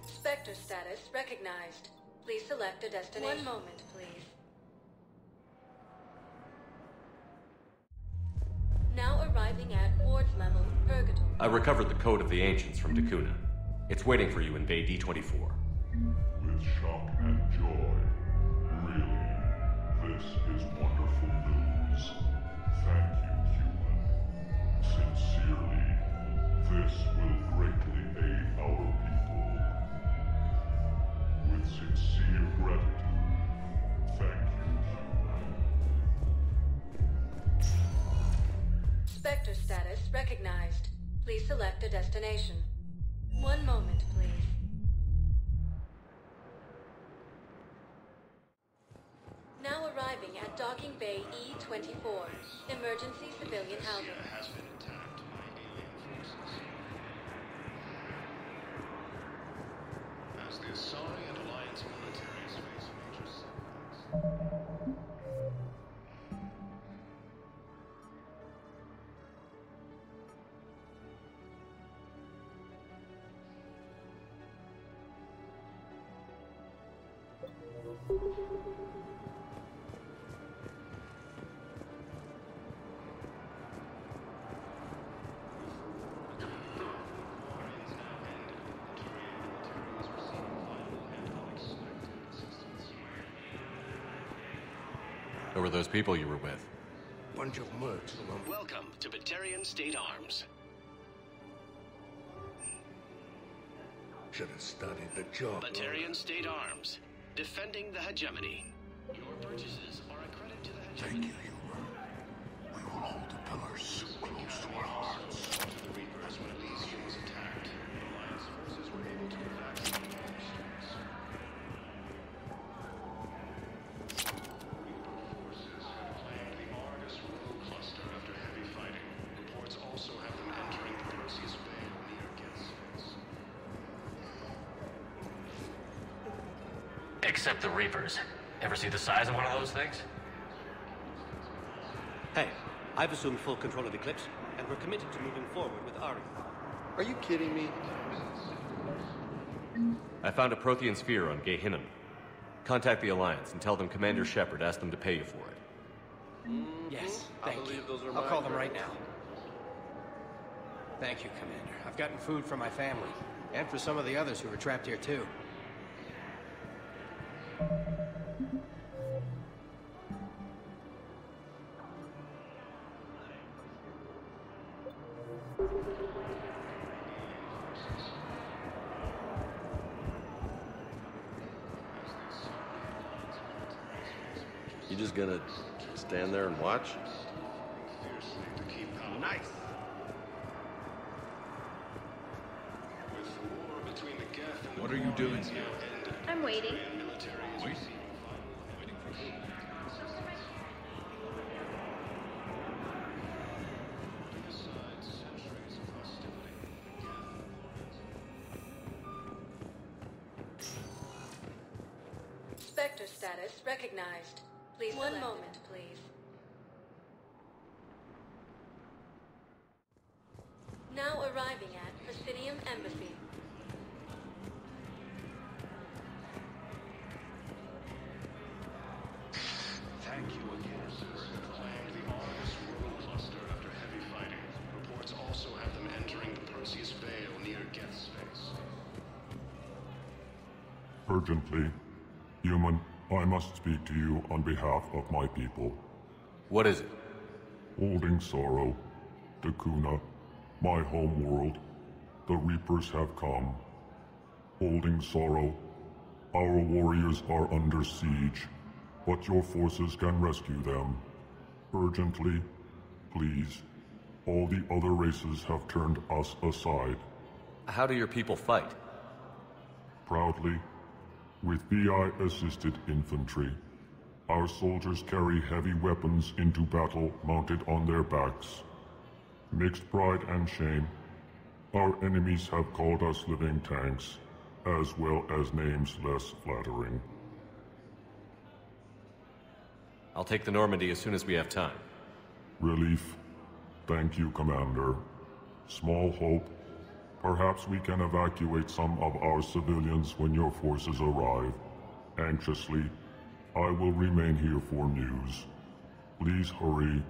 Spectre status recognized. Please select a destination. One moment, please. Now arriving at wards level, Purgatory. I recovered the Code of the Ancients from Dakuna. It's waiting for you in Bay D-24. With shock and joy. Really, this is wonderful news. Thank you, human. Sincerely, this will greatly aid our people. With sincere gratitude, thank you, human. Spectre status recognized. Please select a destination. One moment, please. Now arriving at Docking Bay E-24. Emergency civilian housing. Has been attacked by alien forces. As the Asari and Alliance militaries face major setbacks. Who were those people you were with? Bunch of mercs. Welcome to Batarian State Arms. Should have studied the job. Batarian State Arms. Defending the hegemony. Your purchases are a credit to the hegemony. Thank you, Human. We will hold the pillars close to our hearts. The Reapers, when Elysium was attacked, Alliance forces were able to evacuate the ships. Reaper forces had claimed the Argus Row cluster after heavy fighting. Reports also have them entering the Perseus Bay near Gethsemane. Except the Reapers. Ever see the size of one of those things? Hey, I've assumed full control of Eclipse, and we're committed to moving forward with Ari. Are you kidding me? I found a Prothean sphere on Gehinnom. Contact the Alliance and tell them Commander Shepard asked them to pay you for it. Yes, thank you. I'll call them right now. Thank you, Commander. I've gotten food for my family, and for some of the others who were trapped here too. You just gonna stand there and watch? Nice. With the war between the Geth and What are you doing here? I'm waiting. Wait. Spectre status recognized. Please one moment, please. Now arriving at Presidium Embassy. Thank you again, sir. Claimed the Argus Row cluster after heavy fighting. Reports also have them entering the Perseus Vale near Geth's space. Urgently, Human, I must speak to you on behalf of my people. What is it? Holding Sorrow, Dakuna, my home world, the Reapers have come. Holding Sorrow, our warriors are under siege, but your forces can rescue them. Urgently, please. All the other races have turned us aside. How do your people fight? Proudly, with VI-assisted infantry. Our soldiers carry heavy weapons into battle mounted on their backs. Mixed pride and shame, our enemies have called us living tanks, as well as names less flattering. I'll take the Normandy as soon as we have time. Relief. Thank you, Commander. Small hope. Perhaps we can evacuate some of our civilians when your forces arrive. Anxiously, I will remain here for news. Please hurry.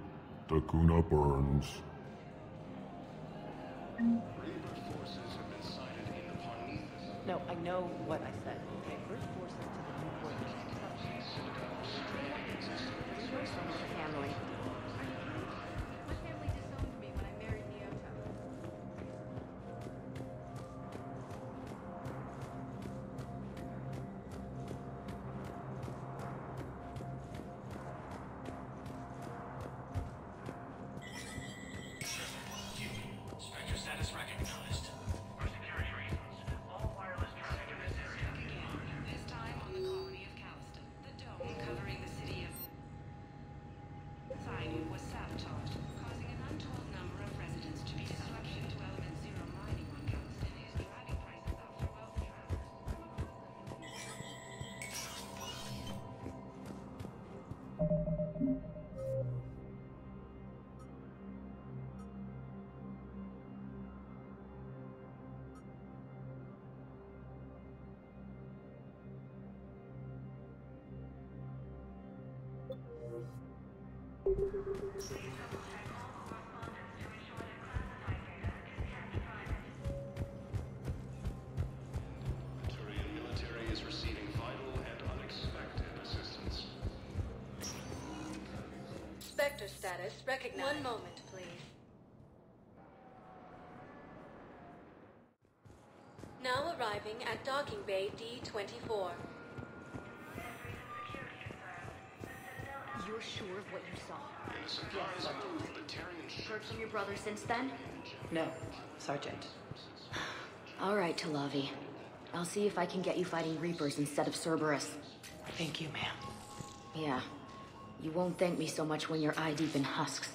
Dakuna burns. Reaper forces have been sighted in the Parnithus. No, I know what I said. Okay, first forces to the Newport. Reapers from the family. My family disowned me when I married Nyota. Spectre status recognized. For security reasons, all wireless traffic in this area. Again, this time on the colony of Calliston, the dome covering the city of Sidon was sabotaged, causing an untold number of residents to be swept into Element Zero mining on Calliston, driving prices up for wealthy travelers. Turian military is receiving vital and unexpected assistance. Service recognized. One moment, please. Now arriving at docking bay D-24. You're sure of what you saw? Yes. Heard from your brother since then? No, Sergeant. All right, Talavi. I'll see if I can get you fighting Reapers instead of Cerberus. Thank you, ma'am. Yeah. You won't thank me so much when you're eye-deep in husks.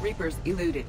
Reapers eluded.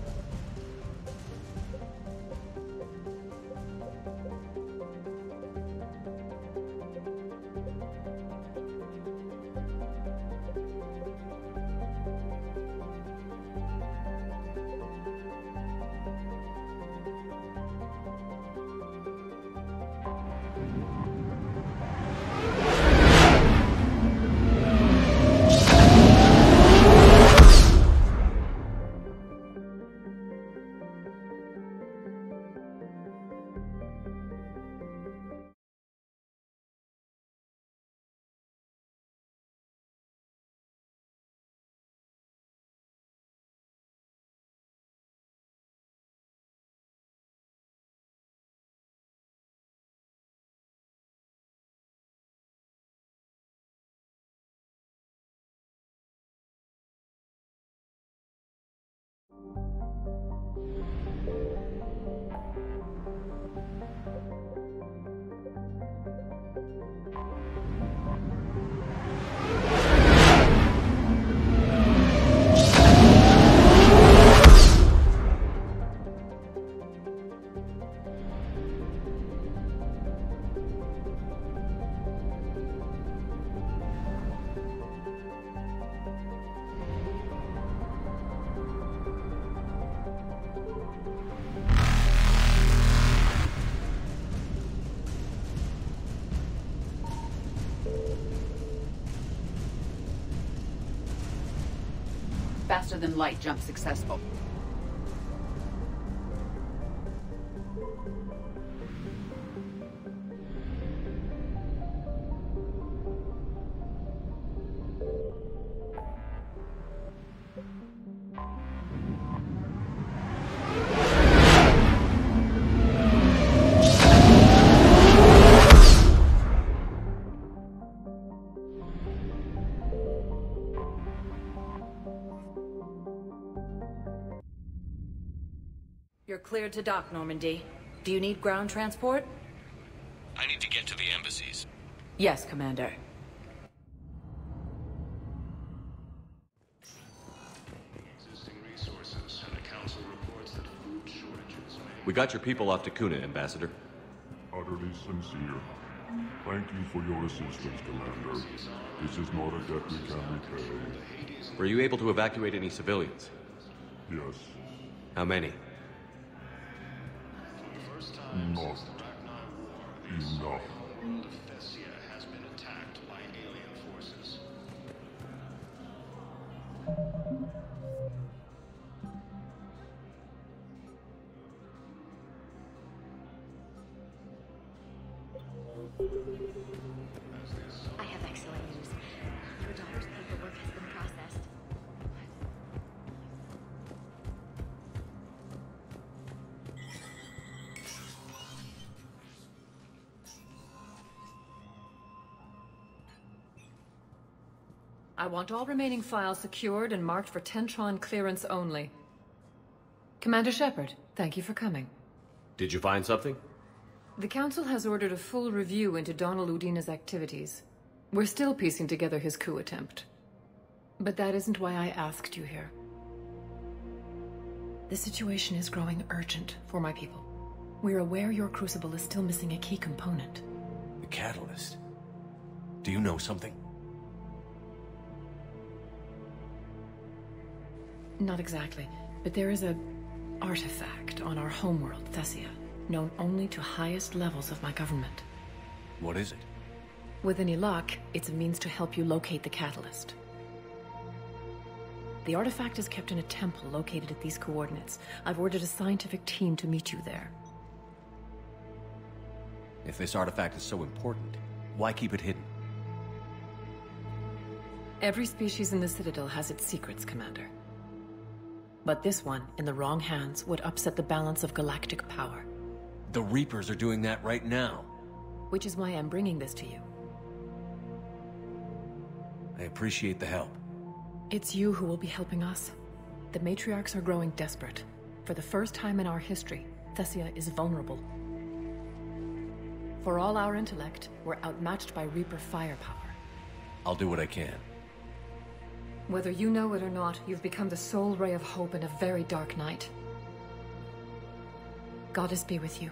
Faster than light jump successful. You're cleared to dock, Normandy. Do you need ground transport? I need to get to the embassies. Yes, Commander. Existing resources, and the Council reports that food shortages may... We got your people off Takuna, Ambassador. Utterly sincere. Thank you for your assistance, Commander. This is not a debt we can repay. Were you able to evacuate any civilians? Yes. How many? Not enough. World of Thessia has been attacked by alien forces. I have excellent news. Your daughter's paperwork has been processed. I want all remaining files secured and marked for Tentron clearance only. Commander Shepard, thank you for coming. Did you find something? The Council has ordered a full review into Donald Udina's activities. We're still piecing together his coup attempt. But that isn't why I asked you here. The situation is growing urgent for my people. We're aware your Crucible is still missing a key component. The catalyst. Do you know something? Not exactly, but there is a artifact on our homeworld, Thessia, known only to highest levels of my government. What is it? With any luck, it's a means to help you locate the catalyst. The artifact is kept in a temple located at these coordinates. I've ordered a scientific team to meet you there. If this artifact is so important, why keep it hidden? Every species in the Citadel has its secrets, Commander. But this one, in the wrong hands, would upset the balance of galactic power. The Reapers are doing that right now. Which is why I'm bringing this to you. I appreciate the help. It's you who will be helping us. The Matriarchs are growing desperate. For the first time in our history, Thessia is vulnerable. For all our intellect, we're outmatched by Reaper firepower. I'll do what I can. Whether you know it or not, you've become the sole ray of hope in a very dark night. Goddess be with you.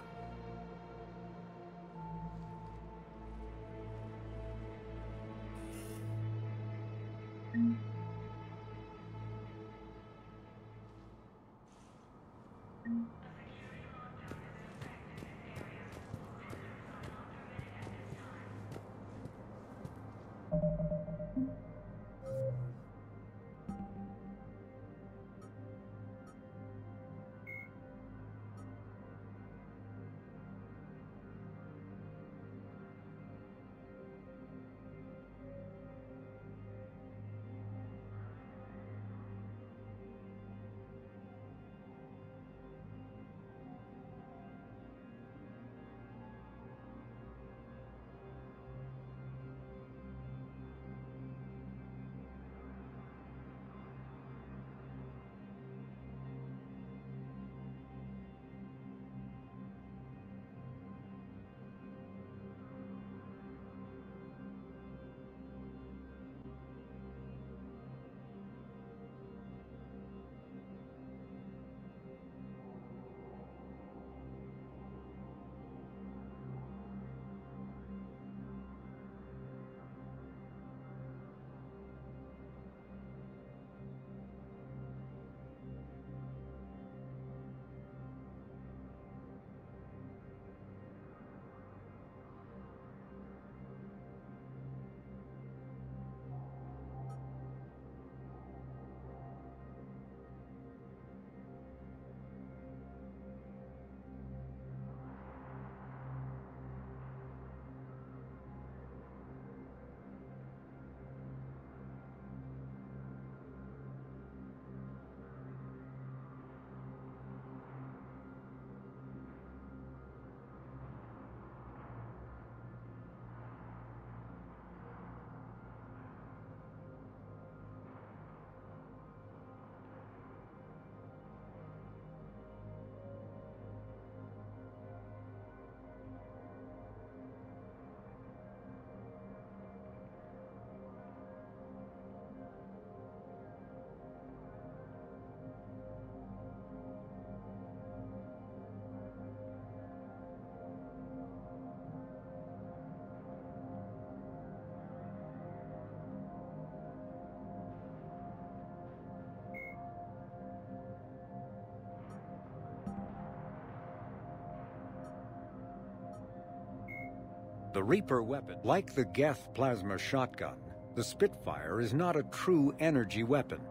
The Reaper weapon. Like the Geth plasma shotgun, the Spitfire is not a true energy weapon.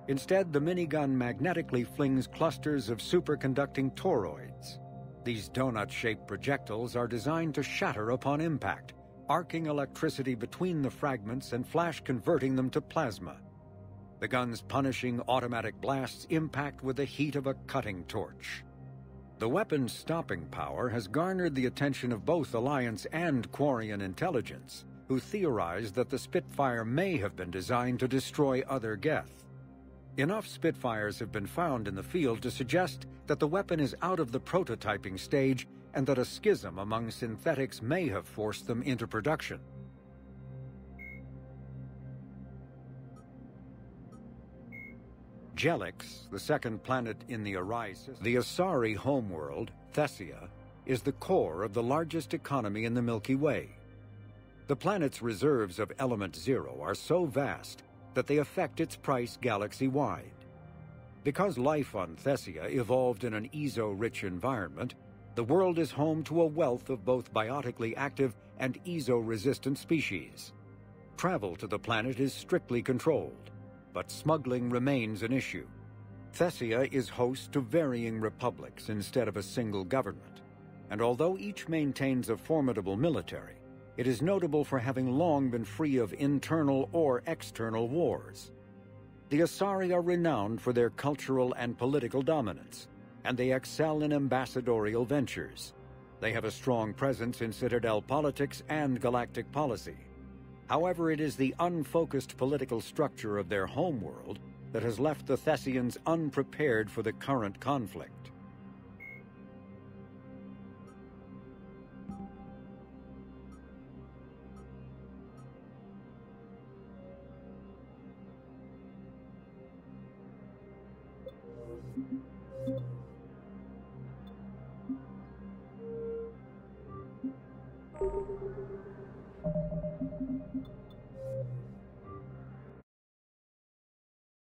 Instead, the minigun magnetically flings clusters of superconducting toroids. These donut-shaped projectiles are designed to shatter upon impact, arcing electricity between the fragments and flash-converting them to plasma. The gun's punishing automatic blasts impact with the heat of a cutting torch. The weapon's stopping power has garnered the attention of both Alliance and Quarian intelligence, who theorized that the Spitfire may have been designed to destroy other Geth. Enough Spitfires have been found in the field to suggest that the weapon is out of the prototyping stage and that a schism among synthetics may have forced them into production. Jelix, the second planet in the Arise system, the Asari homeworld, Thessia, is the core of the largest economy in the Milky Way. The planet's reserves of Element Zero are so vast that they affect its price galaxy-wide. Because life on Thessia evolved in an Ezo-rich environment, the world is home to a wealth of both biotically active and Ezo-resistant species. Travel to the planet is strictly controlled, but smuggling remains an issue. Thessia is host to varying republics instead of a single government, and although each maintains a formidable military, it is notable for having long been free of internal or external wars. The Asari are renowned for their cultural and political dominance, and they excel in ambassadorial ventures. They have a strong presence in Citadel politics and galactic policy. However, it is the unfocused political structure of their homeworld that has left the Thessians unprepared for the current conflict.